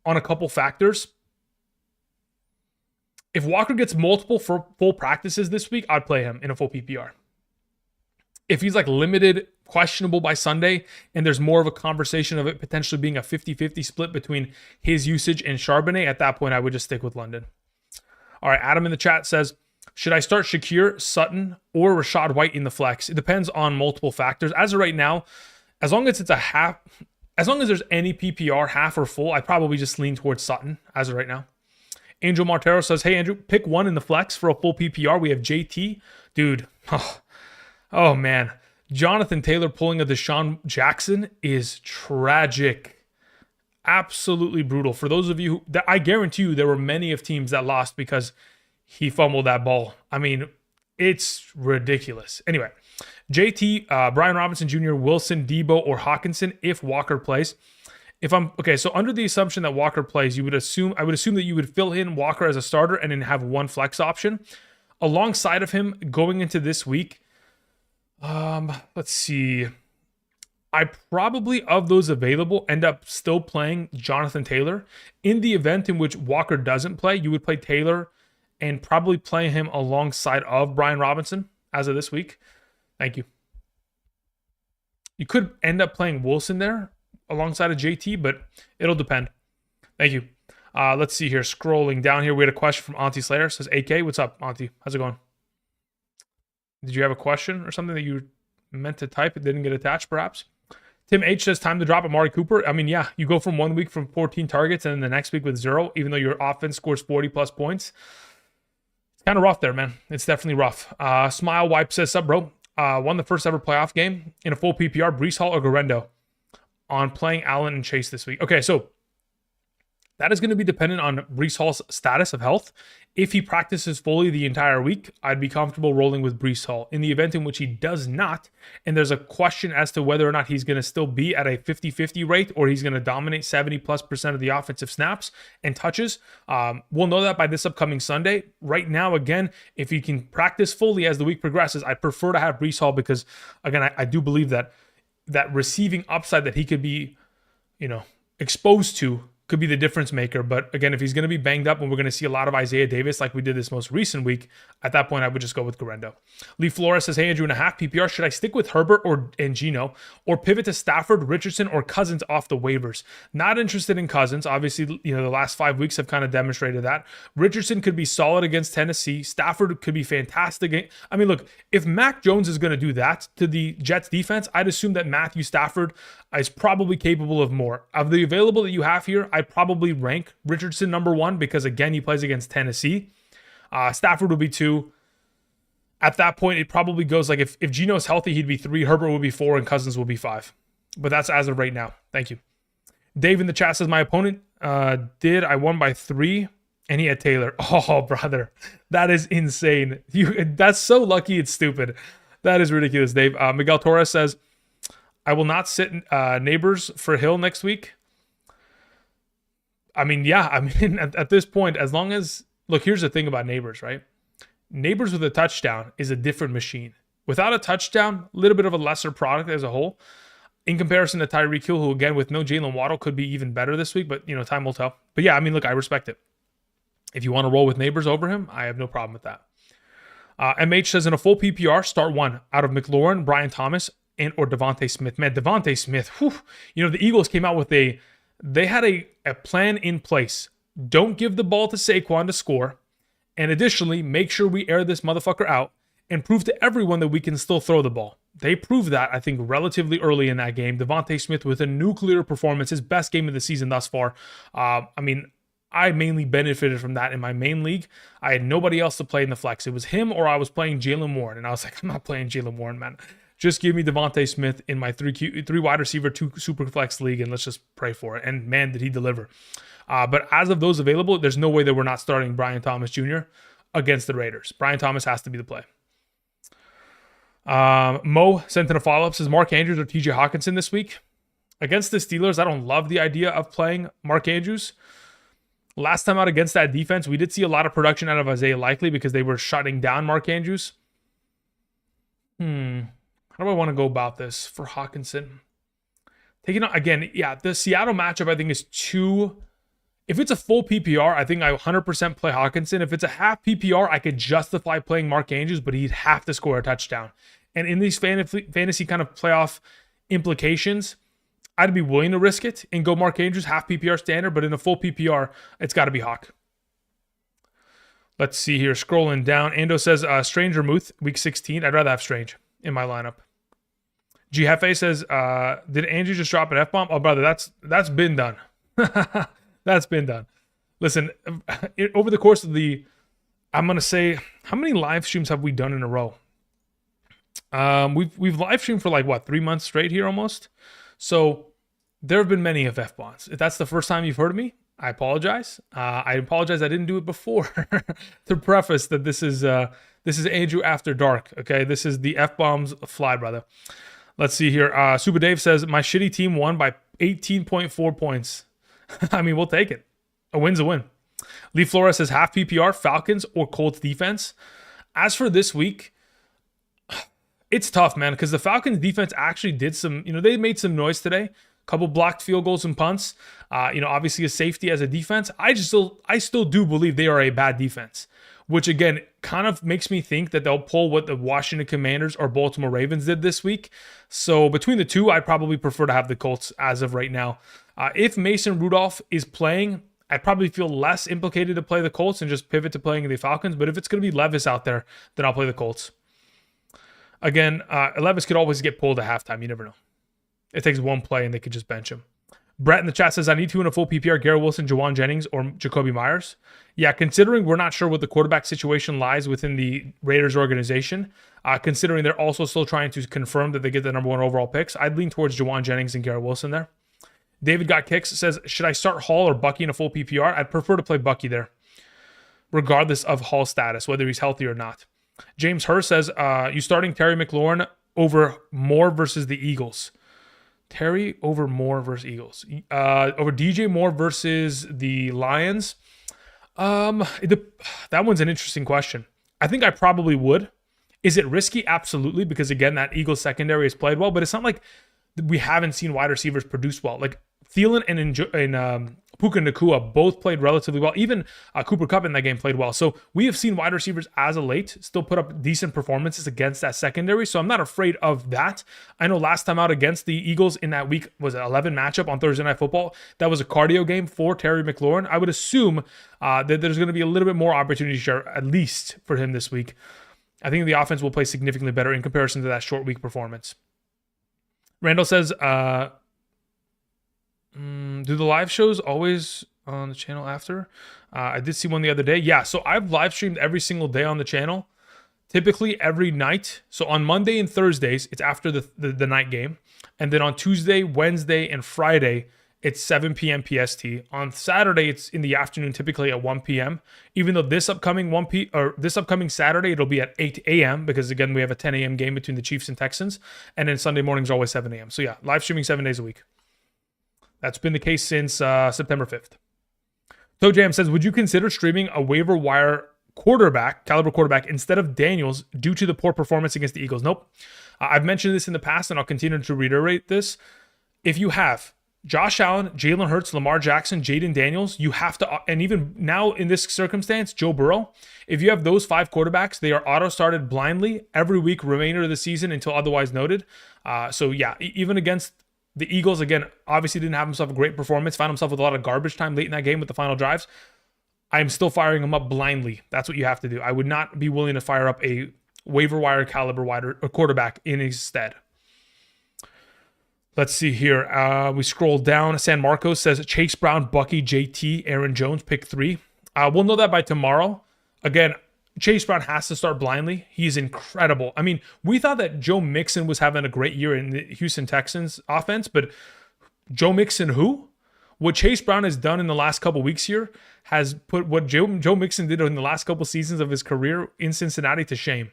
on a couple factors. If Walker gets multiple full practices this week, I'd play him in a full PPR. If he's like limited, questionable by Sunday, and there's more of a conversation of it potentially being a 50-50 split between his usage and Charbonnet, at that point, I would just stick with London. All right, Adam in the chat says, should I start Shakir, Sutton, or Rashad White in the flex? It depends on multiple factors. As of right now, as long as there's any PPR, half or full, I'd probably just lean towards Sutton as of right now. Angel Martero says, hey, Andrew, pick one in the flex for a full PPR. We have JT. Dude, oh man. Jonathan Taylor pulling a Deshaun Jackson is tragic. Absolutely brutal. For those of you that I guarantee you there were many of teams that lost because he fumbled that ball. I mean, it's ridiculous. Anyway, JT, Brian Robinson Jr., Wilson, Debo, or Hawkinson if Walker plays. So under the assumption that Walker plays, I would assume that you would fill in Walker as a starter and then have one flex option. Alongside of him going into this week, let's see. I probably, of those available, end up still playing Jonathan Taylor. In the event in which Walker doesn't play, you would play Taylor and probably play him alongside of Brian Robinson as of this week. Thank you. You could end up playing Wilson there alongside of JT, but it'll depend. Thank you. Let's see here. Scrolling down here, we had a question from Auntie Slayer. It says, AK, what's up, Auntie? How's it going? Did you have a question or something that you meant to type? It didn't get attached, perhaps? Tim H says, time to drop Amari Cooper. I mean, yeah, you go from 1 week from 14 targets and then the next week with 0, even though your offense scores 40-plus points. It's kind of rough there, man. It's definitely rough. Smile Wipe says, sup, bro? Won the first ever playoff game in a full PPR, Breece Hall or Garendo on playing Allen and Chase this week. Okay, so that is going to be dependent on Breece Hall's status of health. If he practices fully the entire week, I'd be comfortable rolling with Breece Hall. In the event in which he does not, and there's a question as to whether or not he's going to still be at a 50-50 rate or he's going to dominate 70+% of the offensive snaps and touches, we'll know that by this upcoming Sunday. Right now, again, if he can practice fully as the week progresses, I prefer to have Breece Hall because, again, I do believe that receiving upside that he could be, exposed to could be the difference maker. But again, if he's going to be banged up and we're going to see a lot of Isaiah Davis like we did this most recent week, at that point, I would just go with Garendo. Lee Flores says, hey, Andrew, in a half PPR, should I stick with Herbert and Geno or pivot to Stafford, Richardson, or Cousins off the waivers? Not interested in Cousins. Obviously, the last 5 weeks have kind of demonstrated that. Richardson could be solid against Tennessee. Stafford could be fantastic. I mean, look, if Mac Jones is going to do that to the Jets defense, I'd assume that Matthew Stafford is probably capable of more. Of the available that you have here, I'd probably rank Richardson number 1 because, again, he plays against Tennessee. Stafford would be 2. At that point, it probably goes like if Geno's healthy, he'd be 3, Herbert would be 4, and Cousins would be 5. But that's as of right now. Thank you. Dave in the chat says, my opponent I won by 3, and he had Taylor. Oh, brother. That is insane. That's so lucky it's stupid. That is ridiculous, Dave. Miguel Torres says, I will not sit Neighbors for Hill next week. I mean, yeah. I mean, at this point, as long as... Look, here's the thing about Neighbors, right? Neighbors with a touchdown is a different machine. Without a touchdown, a little bit of a lesser product as a whole. in comparison to Tyreek Hill, who again with no Jalen Waddle could be even better this week, but time will tell. But yeah, I mean, look, I respect it. If you want to roll with Neighbors over him, I have no problem with that. MH says in a full PPR, start one out of McLaurin, Brian Thomas, and or Devontae Smith. Man, Devontae Smith, whew, the Eagles came out with they had a plan in place. Don't give the ball to Saquon to score. And additionally, make sure we air this motherfucker out and prove to everyone that we can still throw the ball. They proved that, I think, relatively early in that game. Devontae Smith with a nuclear performance, his best game of the season thus far. I mainly benefited from that in my main league. I had nobody else to play in the flex. It was him or I was playing Jalen Warren. And I was like, I'm not playing Jalen Warren, man. Just give me Devontae Smith in my three wide receiver, 2 super flex league, and let's just pray for it. And man, did he deliver. But as of those available, there's no way that we're not starting Brian Thomas Jr. against the Raiders. Brian Thomas has to be the play. Mo sent in a follow-up, says Mark Andrews or TJ Hawkinson this week. Against the Steelers, I don't love the idea of playing Mark Andrews. Last time out against that defense, we did see a lot of production out of Isaiah Likely because they were shutting down Mark Andrews. How do I want to go about this for Hawkinson? Taking on, again, yeah, the Seattle matchup I think is too... If it's a full PPR, I think I 100% play Hawkinson. If it's a half PPR, I could justify playing Mark Andrews, but he'd have to score a touchdown. And in these fantasy kind of playoff implications, I'd be willing to risk it and go Mark Andrews, half PPR standard, but in a full PPR, it's got to be Hawk. Let's see here. Scrolling down. Ando says, Strange or Muth, week 16. I'd rather have Strange in my lineup. G Hefe says, did Andrew just drop an F-bomb? Oh, brother, that's been done. That's been done. Listen, over the course of I'm going to say, how many live streams have we done in a row? We've live streamed for 3 months straight here almost. So there have been many of F-bombs. If that's the first time you've heard of me, I apologize. I apologize I didn't do it before. To preface that this is Andrew After Dark, okay? This is the F-bombs fly, brother. Let's see here. Super Dave says, my shitty team won by 18.4 points. I mean, we'll take it. A win's a win. Lee Flores says half PPR, Falcons or Colts defense. As for this week, it's tough, man, because the Falcons defense actually did some, they made some noise today. A couple blocked field goals and punts. Obviously a safety as a defense. I still do believe they are a bad defense, which again kind of makes me think that they'll pull what the Washington Commanders or Baltimore Ravens did this week. So between the two, I'd probably prefer to have the Colts as of right now. If Mason Rudolph is playing, I'd probably feel less implicated to play the Colts and just pivot to playing the Falcons. But if it's going to be Levis out there, then I'll play the Colts. Again, Levis could always get pulled at halftime. You never know. It takes one play and they could just bench him. Brett in the chat says, I need to in a full PPR, Garrett Wilson, Jawan Jennings, or Jacoby Myers. Yeah, considering we're not sure what the quarterback situation lies within the Raiders organization, considering they're also still trying to confirm that they get the number 1 overall picks, I'd lean towards Jawan Jennings and Garrett Wilson there. David Got Kicks says, should I start Hall or Bucky in a full PPR? I'd prefer to play Bucky there, regardless of Hall's status, whether he's healthy or not. James Hurst says, you starting Terry McLaurin over Moore versus the Eagles. Terry over Moore versus Eagles. Over DJ Moore versus the Lions. That one's an interesting question. I think I probably would. Is it risky? Absolutely, because again, that Eagles secondary has played well, but it's not like we haven't seen wide receivers produce well. Like Thielen and Puka Nacua both played relatively well. Even Cooper Kupp in that game played well. So we have seen wide receivers as of late still put up decent performances against that secondary. So I'm not afraid of that. I know last time out against the Eagles in that week was an 11 matchup on Thursday Night Football. That was a cardio game for Terry McLaurin. I would assume that there's going to be a little bit more opportunity share, at least for him this week. I think the offense will play significantly better in comparison to that short week performance. Randall says, do the live shows always on the channel after? I did see one the other day. Yeah, so I've live streamed every single day on the channel, typically every night. So on Monday and Thursdays, it's after the night game. And then on Tuesday, Wednesday, and Friday, it's 7 p.m. PST. On Saturday, it's in the afternoon, typically at 1 p.m. Even though this upcoming Saturday, it'll be at 8 a.m. because again, we have a 10 a.m. game between the Chiefs and Texans. And then Sunday mornings are always 7 a.m. So yeah, live streaming 7 days a week. That's been the case since September 5th. Toe Jam says, would you consider streaming a waiver wire caliber quarterback instead of Daniels due to the poor performance against the Eagles? Nope. I've mentioned this in the past and I'll continue to reiterate this. if you have Josh Allen, Jalen Hurts, Lamar Jackson, Jaden Daniels, you have to, and even now in this circumstance, Joe Burrow, if you have those 5 quarterbacks, they are auto-started blindly every week remainder of the season until otherwise noted. So yeah, even against the Eagles, again, obviously didn't have himself a great performance, found himself with a lot of garbage time late in that game with the final drives. I'm still firing him up blindly. That's what you have to do. I would not be willing to fire up a waiver wire caliber quarterback in his stead. Let's see here. We scroll down. San Marcos says Chase Brown, Bucky, JT, Aaron Jones, pick 3. We'll know that by tomorrow. Again, Chase Brown has to start blindly. He's incredible. I mean, we thought that Joe Mixon was having a great year in the Houston Texans offense, but Joe Mixon who? What Chase Brown has done in the last couple weeks here has put what Joe Mixon did in the last couple seasons of his career in Cincinnati to shame.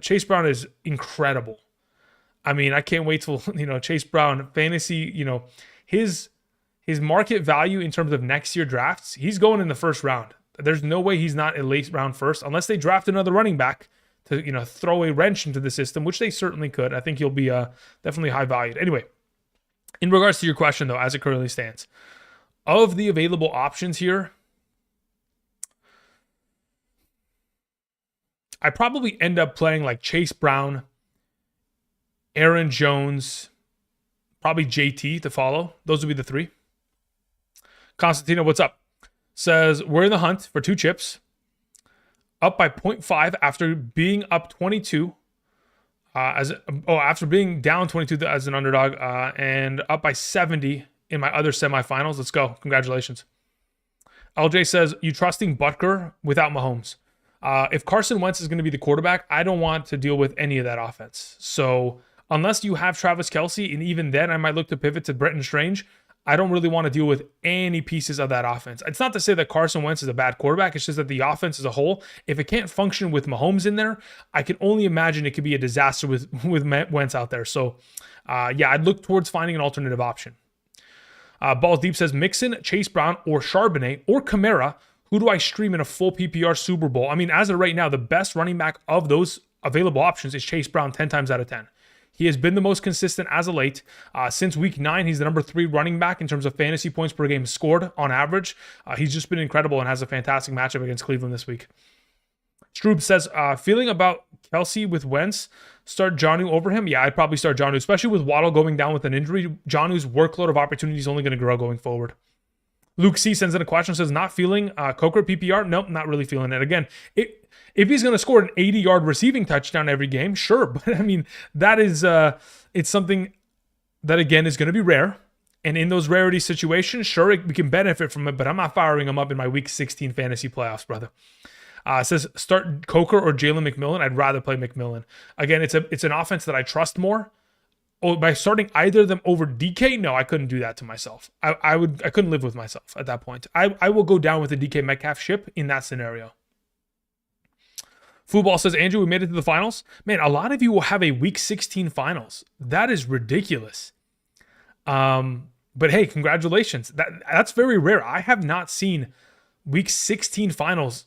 Chase Brown is incredible. I mean, I can't wait till, Chase Brown fantasy, his market value in terms of next year drafts, he's going in the first round. There's no way he's not a late round first unless they draft another running back to, throw a wrench into the system, which they certainly could. I think he'll be definitely high valued. Anyway, in regards to your question though, as it currently stands, of the available options here, I probably end up playing like Chase Brown, Aaron Jones, probably JT to follow. Those would be the 3. Constantino, what's up? Says, we're in the hunt for 2 chips. Up by 0.5 after being up 22. After being down 22 as an underdog. And up by 70 in my other semifinals. Let's go. Congratulations. LJ says, you trusting Butker without Mahomes? If Carson Wentz is going to be the quarterback, I don't want to deal with any of that offense. So unless you have Travis Kelce, and even then I might look to pivot to Brenton Strange, I don't really want to deal with any pieces of that offense. It's not to say that Carson Wentz is a bad quarterback. It's just that the offense as a whole, if it can't function with Mahomes in there, I can only imagine it could be a disaster with Wentz out there. So, I'd look towards finding an alternative option. Balls Deep says, Mixon, Chase Brown, or Charbonnet, or Kamara. Who do I stream in a full PPR Super Bowl? I mean, as of right now, the best running back of those available options is Chase Brown 10 times out of 10. He has been the most consistent as of late. Since week 9, he's the number 3 running back in terms of fantasy points per game scored on average. He's just been incredible and has a fantastic matchup against Cleveland this week. Stroob says, feeling about Kelce with Wentz, start Jonnu over him? Yeah, I'd probably start Jonnu, especially with Waddle going down with an injury. Jonnu's workload of opportunity is only going to grow going forward. Luke C sends in a question, says, not feeling Coker PPR? Nope, not really feeling it. Again, if he's going to score an 80-yard receiving touchdown every game, sure. But I mean, that is it's something that, again, is going to be rare. And in those rarity situations, sure, we can benefit from it, but I'm not firing him up in my Week 16 fantasy playoffs, brother. Says, start Coker or Jalen McMillan. I'd rather play McMillan. Again, it's an offense that I trust more. Oh, by starting either of them over DK, no, I couldn't do that to myself. I couldn't live with myself at that point. I will go down with the DK Metcalf ship in that scenario. Football says, Andrew, we made it to the finals. Man, a lot of you will have a Week 16 finals. That is ridiculous. But hey, congratulations. That's very rare. I have not seen Week 16 finals.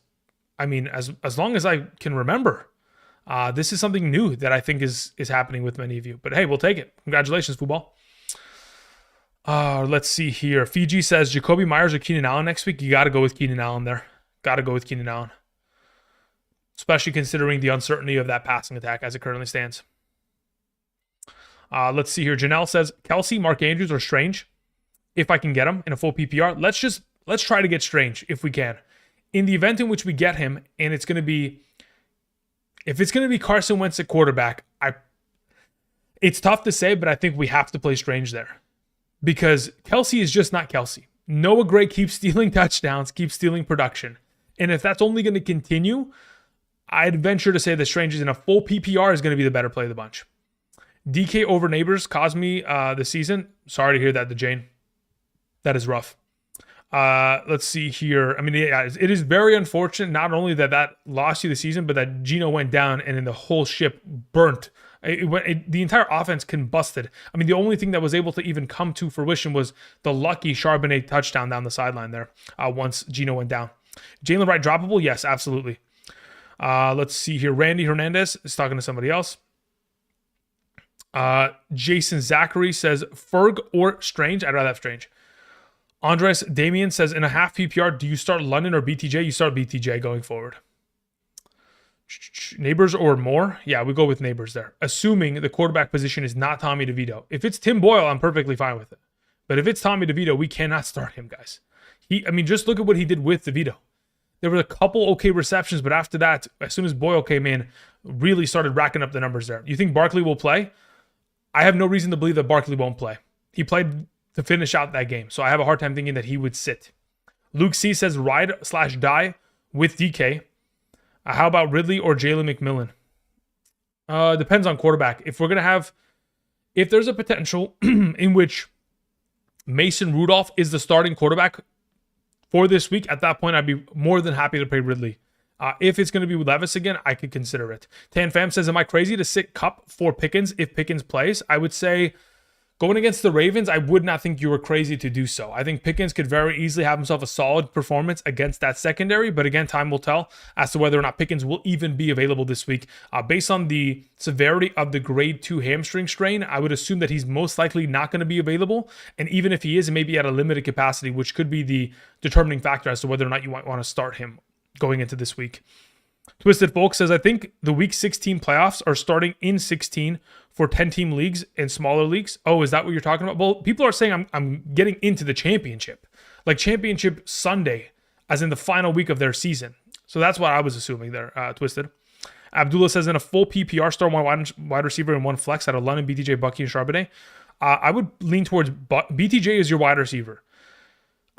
I mean, as long as I can remember. This is something new that I think is happening with many of you. But hey, we'll take it. Congratulations, football. Let's see here. Fiji says, Jacoby Myers or Keenan Allen next week? You got to go with Keenan Allen there. Got to go with Keenan Allen. Especially considering the uncertainty of that passing attack as it currently stands. Let's see here. Janelle says, Kelce, Mark Andrews, or Strange, if I can get him in a full PPR. Let's try to get Strange if we can. In the event in which we get him, and it's going to be, if it's going to be Carson Wentz at quarterback, it's tough to say, but I think we have to play Strange there. Because Kelce is just not Kelce. Noah Gray keeps stealing touchdowns, keeps stealing production. And if that's only going to continue, I'd venture to say that Strange in a full PPR is going to be the better play of the bunch. DK over Neighbors caused me this season. Sorry to hear that, DeJane. That is rough. Let's see here. I mean, it is very unfortunate not only that lost you the season, but that Geno went down and then the whole ship burnt. The entire offense combusted. I mean, the only thing that was able to even come to fruition was the lucky Charbonnet touchdown down the sideline there once Geno went down. Jalen Wright droppable? Yes, absolutely. Let's see here. Randy Hernandez is talking to somebody else. Jason Zachary says Ferg or Strange. I'd rather have Strange. Andres Damien says in a half PPR, do you start London or BTJ? You start BTJ going forward. Neighbors or more? Yeah, we go with Neighbors there. Assuming the quarterback position is not Tommy DeVito. If it's Tim Boyle, I'm perfectly fine with it. But if it's Tommy DeVito, we cannot start him, guys. Just look at what he did with DeVito. There were a couple okay receptions, but after that, as soon as Boyle came in, really started racking up the numbers there. You think Barkley will play? I have no reason to believe that Barkley won't play. He played to finish out that game, so I have a hard time thinking that he would sit. Luke C says ride/die with DK. How about Ridley or Jalen McMillan? Depends on quarterback. If there's a potential in which Mason Rudolph is the starting quarterback for this week, at that point, I'd be more than happy to play Ridley. If it's going to be with Levis again, I could consider it. Tan Fam says, am I crazy to sit Cup for Pickens if Pickens plays? I would say going against the Ravens, I would not think you were crazy to do so. I think Pickens could very easily have himself a solid performance against that secondary, but again, time will tell as to whether or not Pickens will even be available this week. Based on the severity of the grade 2 hamstring strain, I would assume that he's most likely not going to be available, and even if he is, maybe at a limited capacity, which could be the determining factor as to whether or not you might want to start him going into this week. Twisted Folk says, I think the week 16 playoffs are starting in 16 for 10-team leagues and smaller leagues. Oh, is that what you're talking about? Well, people are saying I'm getting into the championship. Like championship Sunday, as in the final week of their season. So that's what I was assuming there, Twisted. Abdullah says, in a full PPR, start one wide receiver and one flex out of London, BTJ, Bucky, and Charbonnet. I would lean towards BTJ is your wide receiver.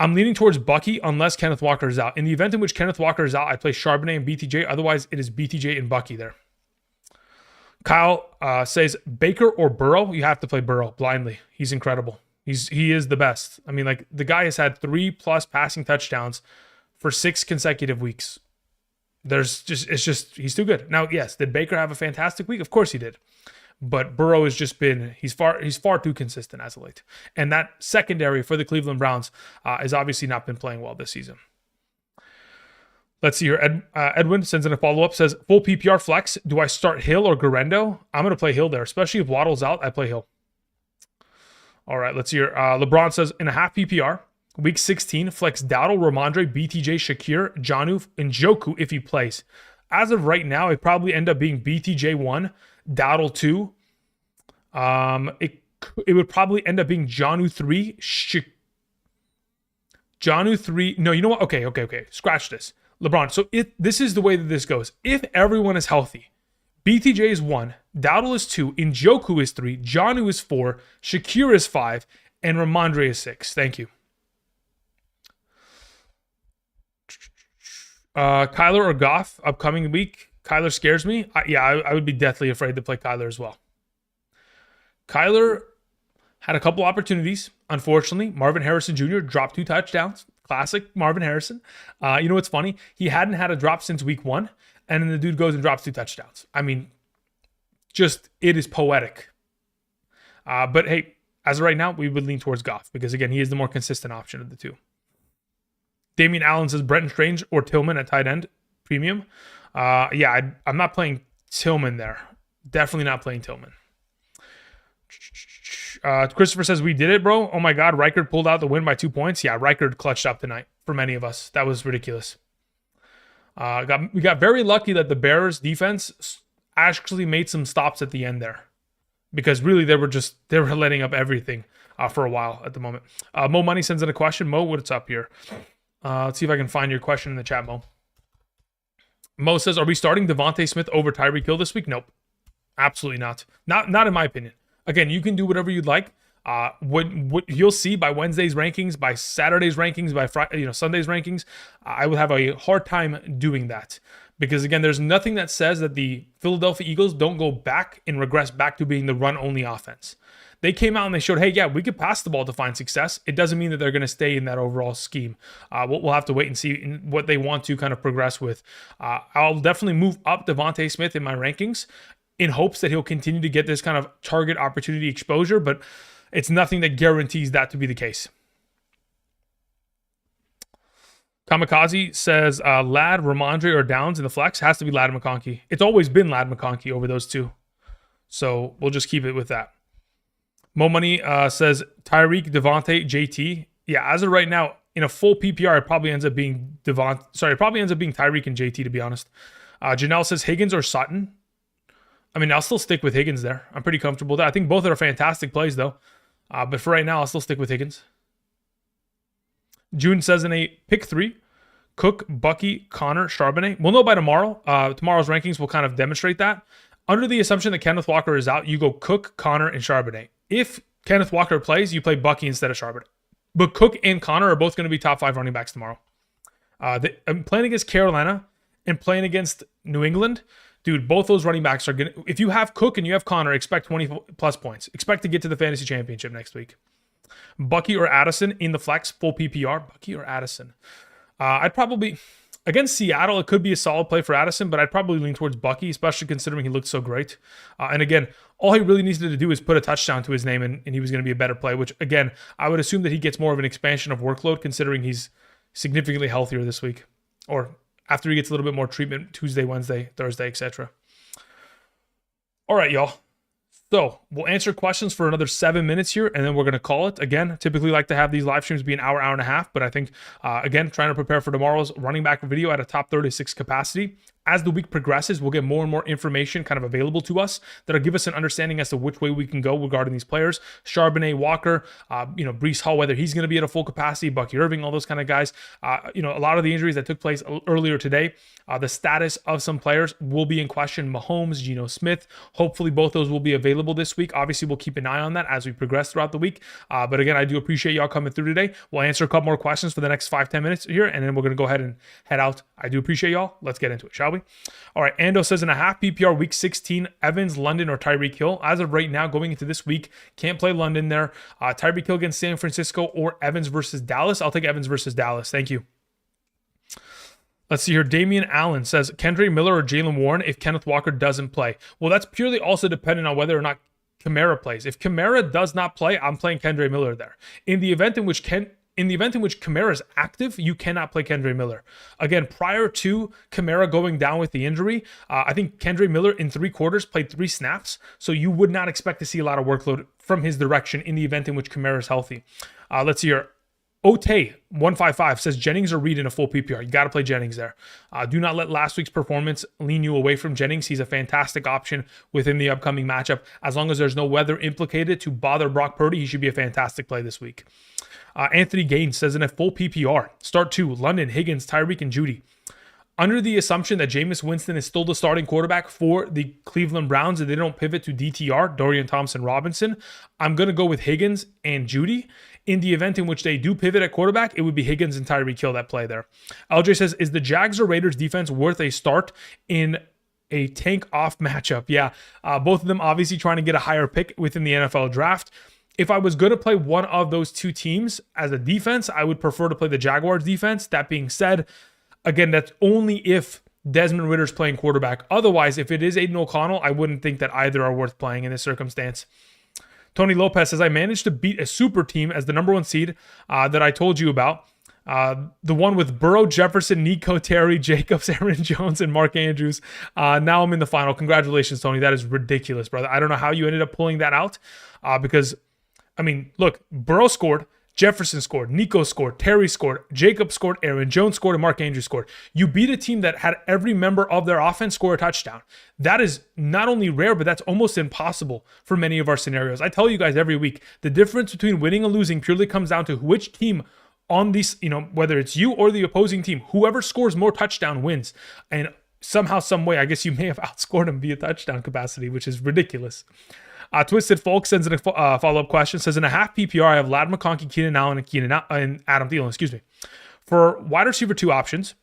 I'm leaning towards Bucky unless Kenneth Walker is out. In the event in which Kenneth Walker is out, I play Charbonnet and BTJ. Otherwise, it is BTJ and Bucky there. Kyle says Baker or Burrow. You have to play Burrow blindly. He's incredible. He is the best. I mean, like the guy has had 3+ passing touchdowns for 6 consecutive weeks. He's too good. Now, yes, did Baker have a fantastic week? Of course he did. But Burrow has just been, he's far too consistent as of late. And that secondary for the Cleveland Browns has obviously not been playing well this season. Let's see here. Edwin sends in a follow-up, says, full PPR flex, do I start Hill or Garendo? I'm going to play Hill there, especially if Waddle's out, I play Hill. All right, let's see here. LeBron says, in a half PPR, week 16, flex Dowdle, Ramondre, BTJ, Shakir, Jonnu, and Njoku if he plays. As of right now, it probably end up being BTJ 1, Dowdle 2. It would probably end up being Jonnu 3. Jonnu 3. No, you know what? Okay. Scratch this. LeBron. So this is the way that this goes. If everyone is healthy, BTJ is 1, Dowdle is 2, Njoku is 3, Jonnu is 4, Shakir is 5, and Ramondre is 6. Thank you. Kyler or Goff upcoming week. Kyler scares me. I would be deathly afraid to play Kyler as well. Kyler had a couple opportunities. Unfortunately, Marvin Harrison Jr. dropped 2 touchdowns. Classic Marvin Harrison. You know what's funny? He hadn't had a drop since week 1, and then the dude goes and drops 2 touchdowns. I mean, it is poetic. But hey, as of right now, we would lean towards Goff because, again, he is the more consistent option of the two. Damian Allen says Brenton Strange or Tillman at tight end premium. I'm not playing Tillman there. Definitely not playing Tillman. Christopher says, we did it, bro. Oh my God, Reichard pulled out the win by 2 points. Yeah, Reichard clutched up tonight for many of us. That was ridiculous. We got very lucky that the Bears defense actually made some stops at the end there. Because really, they were letting up everything for a while at the moment. Mo Money sends in a question. Mo, what's up here? Let's see if I can find your question in the chat, Mo. Mo says, are we starting Devontae Smith over Tyreek Hill this week? Nope. Absolutely not. Not in my opinion. Again, you can do whatever you'd like. What you'll see by Wednesday's rankings, by Saturday's rankings, by Sunday's rankings, I will have a hard time doing that. Because again, there's nothing that says that the Philadelphia Eagles don't go back and regress back to being the run-only offense. They came out and they showed, hey, yeah, we could pass the ball to find success. It doesn't mean that they're going to stay in that overall scheme. We'll have to wait and see what they want to kind of progress with. I'll definitely move up Devontae Smith in my rankings in hopes that he'll continue to get this kind of target opportunity exposure, but it's nothing that guarantees that to be the case. Kamikaze says, Ladd, Ramondre, or Downs in the flex. Has to be Ladd and McConkey. It's always been Ladd and McConkey over those two. So we'll just keep it with that. Mo Money says Tyreek, Devontae, JT. Yeah, as of right now, in a full PPR, it probably ends up being Tyreek and JT, to be honest. Janelle says Higgins or Sutton. I mean, I'll still stick with Higgins there. I'm pretty comfortable there. I think both are fantastic plays, though. But for right now, I'll still stick with Higgins. June says in a pick 3, Cook, Bucky, Connor, Charbonnet. We'll know by tomorrow. Tomorrow's rankings will kind of demonstrate that. Under the assumption that Kenneth Walker is out, you go Cook, Connor, and Charbonnet. If Kenneth Walker plays, you play Bucky instead of Charbonnet. But Cook and Connor are both going to be top 5 running backs tomorrow. I'm playing against Carolina and playing against New England. Dude, both those running backs are going to... If you have Cook and you have Connor, expect 20-plus points. Expect to get to the fantasy championship next week. Bucky or Addison in the flex, full PPR. Bucky or Addison. I'd probably... Against Seattle, it could be a solid play for Addison, but I'd probably lean towards Bucky, especially considering he looked so great. And again, all he really needed to do is put a touchdown to his name, and he was going to be a better play, which, again, I would assume that he gets more of an expansion of workload, considering he's significantly healthier this week. Or after he gets a little bit more treatment Tuesday, Wednesday, Thursday, etc. All right, y'all. So we'll answer questions for another 7 minutes here, and then we're going to call it. Again, typically like to have these live streams be an hour, hour and a half, but I think, again, trying to prepare for tomorrow's running back video at a top 36 capacity. As the week progresses, we'll get more and more information kind of available to us that'll give us an understanding as to which way we can go regarding these players. Charbonnet, Walker, Breece Hall, whether he's going to be at a full capacity, Bucky Irving, all those kind of guys. A lot of the injuries that took place earlier today, the status of some players will be in question. Mahomes, Geno Smith, hopefully both those will be available this week. Obviously, we'll keep an eye on that as we progress throughout the week. But again, I do appreciate y'all coming through today. We'll answer a couple more questions for the next 5-10 minutes here, and then we're going to go ahead and head out. I do appreciate y'all. Let's get into it, shall we? All right, Ando says in a half PPR week 16, Evans, London, or Tyreek Hill. As of right now, going into this week, can't play London there. Tyreek Hill against San Francisco or Evans versus Dallas. I'll take Evans versus Dallas. Thank you. Let's see here. Damian Allen says Kendra Miller or Jalen Warren if Kenneth Walker doesn't play. Well, that's purely also dependent on whether or not Kamara plays. If Kamara does not play, I'm playing Kendra Miller there. In the event in which Kamara is active, you cannot play Kendra Miller. Again, prior to Kamara going down with the injury, I think Kendra Miller in 3 quarters played 3 snaps, so you would not expect to see a lot of workload from his direction in the event in which Kamara is healthy. Let's see here. Ote155 says Jennings or Reed in a full PPR. You got to play Jennings there. Do not let last week's performance lean you away from Jennings. He's a fantastic option within the upcoming matchup. As long as there's no weather implicated to bother Brock Purdy, he should be a fantastic play this week. Anthony Gaines says in a full PPR, start 2, London, Higgins, Tyreek, and Judy. Under the assumption that Jameis Winston is still the starting quarterback for the Cleveland Browns and they don't pivot to DTR, Dorian Thompson-Robinson, I'm going to go with Higgins and Judy. In the event in which they do pivot at quarterback, it would be Higgins and Tyreek Hill that play there. LJ says, is the Jags or Raiders defense worth a start in a tank-off matchup? Yeah, both of them obviously trying to get a higher pick within the NFL draft. If I was going to play one of those two teams as a defense, I would prefer to play the Jaguars defense. That being said, again, that's only if Desmond Ritter's playing quarterback. Otherwise, if it is Aiden O'Connell, I wouldn't think that either are worth playing in this circumstance. Tony Lopez says, I managed to beat a super team as the number 1 seed that I told you about. The one with Burrow, Jefferson, Nico, Terry, Jacobs, Aaron Jones, and Mark Andrews. Now I'm in the final. Congratulations, Tony. That is ridiculous, brother. I don't know how you ended up pulling that out because, I mean, look, Burrow scored. Jefferson scored, Nico scored, Terry scored, Jacob scored, Aaron Jones scored, and Mark Andrews scored. You beat a team that had every member of their offense score a touchdown. That is not only rare, but that's almost impossible for many of our scenarios. I tell you guys every week, the difference between winning and losing purely comes down to which team on these, whether it's you or the opposing team, whoever scores more touchdown wins. And somehow, some way, I guess you may have outscored them via touchdown capacity, which is ridiculous. Twisted Folk sends in a follow-up question. Says, in a half PPR, I have Lad McConkey, Keenan Allen, and Adam Thielen, For wide receiver 2 options,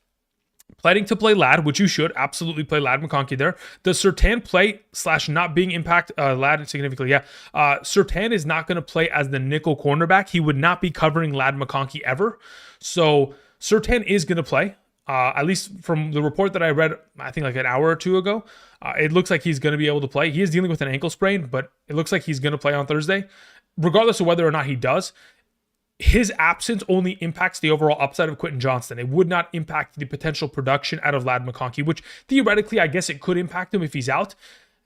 planning to play Lad, which you should absolutely play Lad McConkey there. Does Surtain play / not being impact Lad significantly? Yeah. Surtain is not going to play as the nickel cornerback. He would not be covering Lad McConkey ever. So Surtain is going to play. At least from the report that I read, I think like an hour or 2 ago, it looks like he's going to be able to play. He is dealing with an ankle sprain, but it looks like he's going to play on Thursday. Regardless of whether or not he does, his absence only impacts the overall upside of Quentin Johnston. It would not impact the potential production out of Lad McConkey, which theoretically, I guess it could impact him if he's out.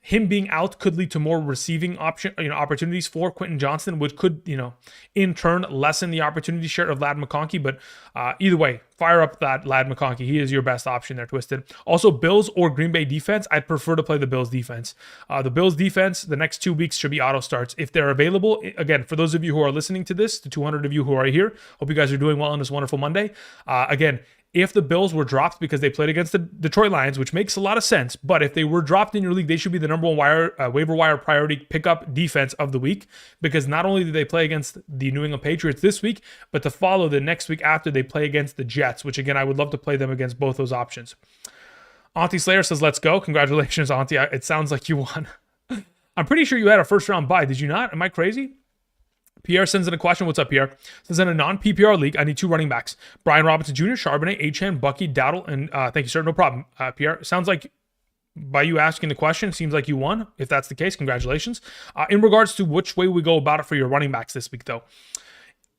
him being out could lead to more receiving opportunities for Quentin Johnston, which could, in turn lessen the opportunity share of Ladd McConkey. But either way, fire up that Ladd McConkey. He is your best option there, Twisted. Also, Bills or Green Bay defense. I'd prefer to play the Bills defense. The Bills defense, the next 2 weeks should be auto starts. If they're available, again, for those of you who are listening to this, the 200 of you who are here, hope you guys are doing well on this wonderful Monday. Again, if the Bills were dropped because they played against the Detroit Lions, which makes a lot of sense, but if they were dropped in your league, they should be the number one waiver wire priority pickup defense of the week, because not only did they play against the New England Patriots this week, but to follow the next week after, they play against the Jets, which again, I would love to play them against both those options. Auntie Slayer says, let's go. Congratulations, Auntie. It sounds like you won. I'm pretty sure you had a first round bye. Did you not? Am I crazy? Pierre sends in a question. What's up, Pierre? Says, in a non-PPR league, I need 2 running backs. Brian Robinson Jr., Charbonnet, Achane, Bucky, Dowdle, and thank you, sir. No problem. Pierre, sounds like by you asking the question, seems like you won. If that's the case, congratulations. In regards to which way we go about it for your running backs this week, though,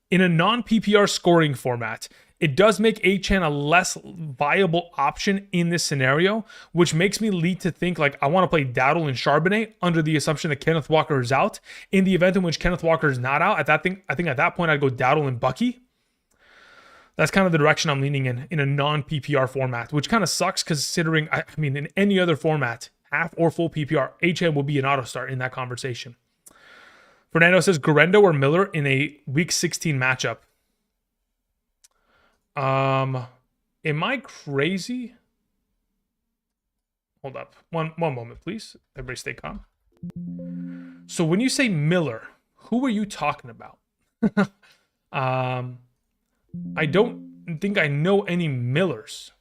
in a non-PPR scoring format, it does make Achane a less viable option in this scenario, which makes me lead to think like I want to play Dowdle and Charbonnet under the assumption that Kenneth Walker is out. In the event in which Kenneth Walker is not out, I think at that point I'd go Dowdle and Bucky. That's kind of the direction I'm leaning in a non-PPR format, which kind of sucks considering, I mean, in any other format, half or full PPR, Achane will be an auto start in that conversation. Fernando says, Garendo or Miller in a Week 16 matchup. Am I crazy? Hold up. One moment, please. Everybody stay calm. So when you say Miller, who are you talking about? I don't think I know any Millers.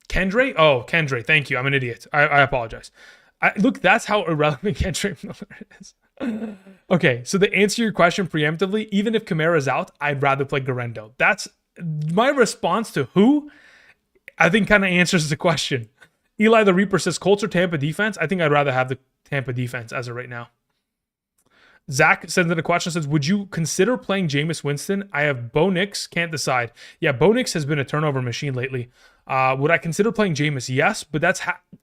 Kendre? Oh, Kendre. Thank you. I'm an idiot. I apologize. Look, that's how irrelevant Kendre Miller is. Okay, so to answer your question preemptively, even if Kamara's out, I'd rather play Garendo. That's my response to who, I think, kind of answers the question. Eli the Reaper says, Colts or Tampa defense? I think I'd rather have the Tampa defense as of right now. Zach sends in a question, says, would you consider playing Jameis Winston? I have Bo Nix, can't decide. Yeah, Bo Nix has been a turnover machine lately. Would I consider playing Jameis? Yes, but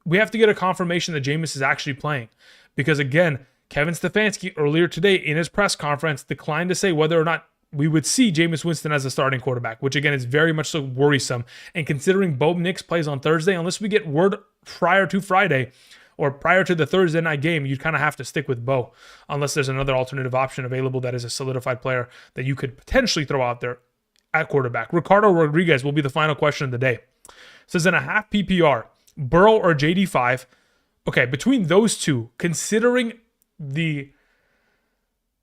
we have to get a confirmation that Jameis is actually playing. Because again, Kevin Stefanski earlier today in his press conference declined to say whether or not we would see Jameis Winston as a starting quarterback, which again is very much so worrisome. And considering Bo Nix plays on Thursday, unless we get word prior to Friday or prior to the Thursday night game, you'd kind of have to stick with Bo, unless there's another alternative option available that is a solidified player that you could potentially throw out there at quarterback. Ricardo Rodriguez will be the final question of the day. It says, in a half PPR, Burrow or JD5. Okay, between those two, considering the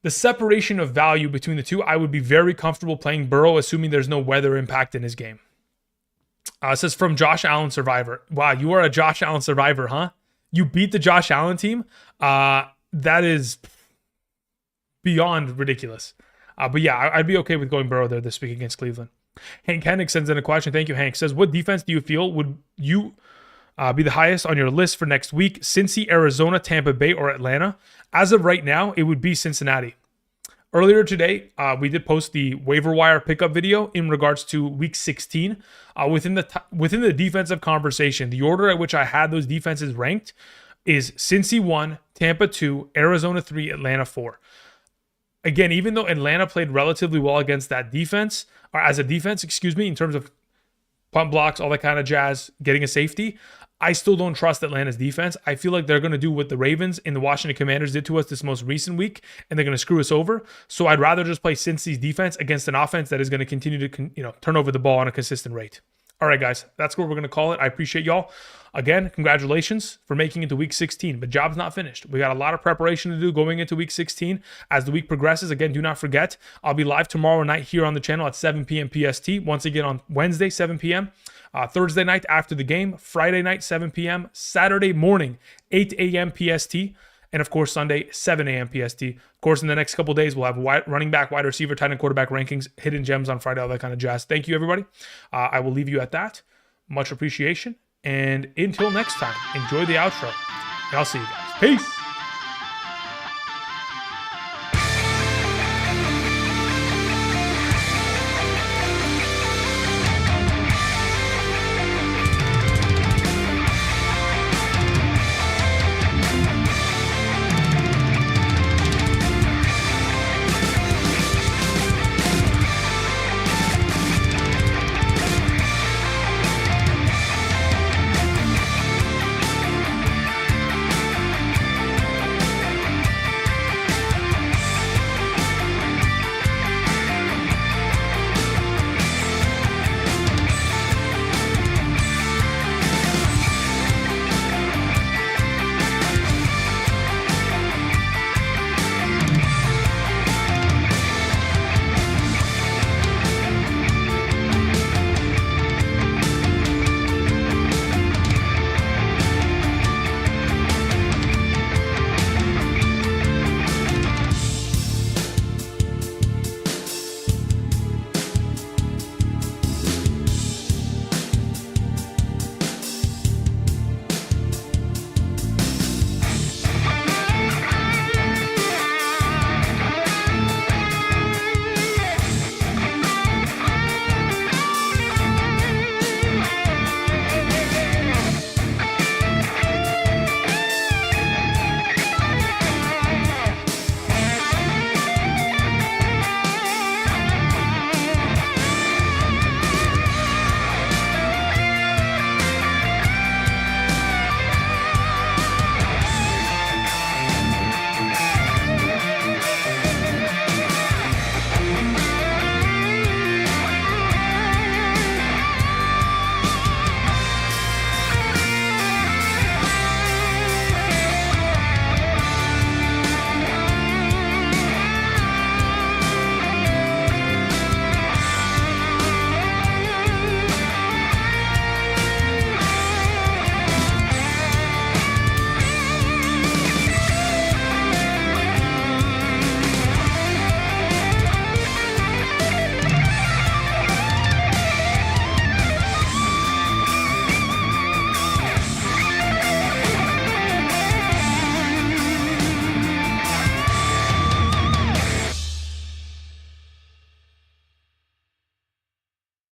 separation of value between the two, I would be very comfortable playing Burrow, assuming there's no weather impact in his game. It says, from Josh Allen Survivor. Wow, you are a Josh Allen Survivor, huh? You beat the Josh Allen team? That is beyond ridiculous. But yeah, I'd be okay with going Burrow there this week against Cleveland. Hank Hennick sends in a question. Thank you, Hank. Says, what defense do you feel would you be the highest on your list for next week? Cincy, Arizona, Tampa Bay, or Atlanta? As of right now, it would be Cincinnati. Earlier today, we did post the waiver wire pickup video in regards to Week 16. Within the defensive conversation, the order at which I had those defenses ranked is Cincy 1, Tampa 2, Arizona 3, Atlanta 4. Again, even though Atlanta played relatively well against that defense, or as a defense, in terms of punt blocks, all that kind of jazz, getting a safety, I still don't trust Atlanta's defense. I feel like they're going to do what the Ravens and the Washington Commanders did to us this most recent week, and they're going to screw us over. So I'd rather just play Cincy's defense against an offense that is going to continue to turn over the ball on a consistent rate. All right, guys, that's what we're going to call it. I appreciate y'all. Again, congratulations for making it to Week 16, but job's not finished. We got a lot of preparation to do going into Week 16 as the week progresses. Again, do not forget, I'll be live tomorrow night here on the channel at 7 p.m. PST. Once again on Wednesday, 7 p.m. Thursday night after the game, Friday night, 7 p.m., Saturday morning, 8 a.m. PST, and of course, Sunday, 7 a.m. PST. Of course, in the next couple of days, we'll have running back, wide receiver, tight end, quarterback rankings, hidden gems on Friday, all that kind of jazz. Thank you, everybody. I will leave you at that. Much appreciation. And until next time, enjoy the outro, and I'll see you guys. Peace.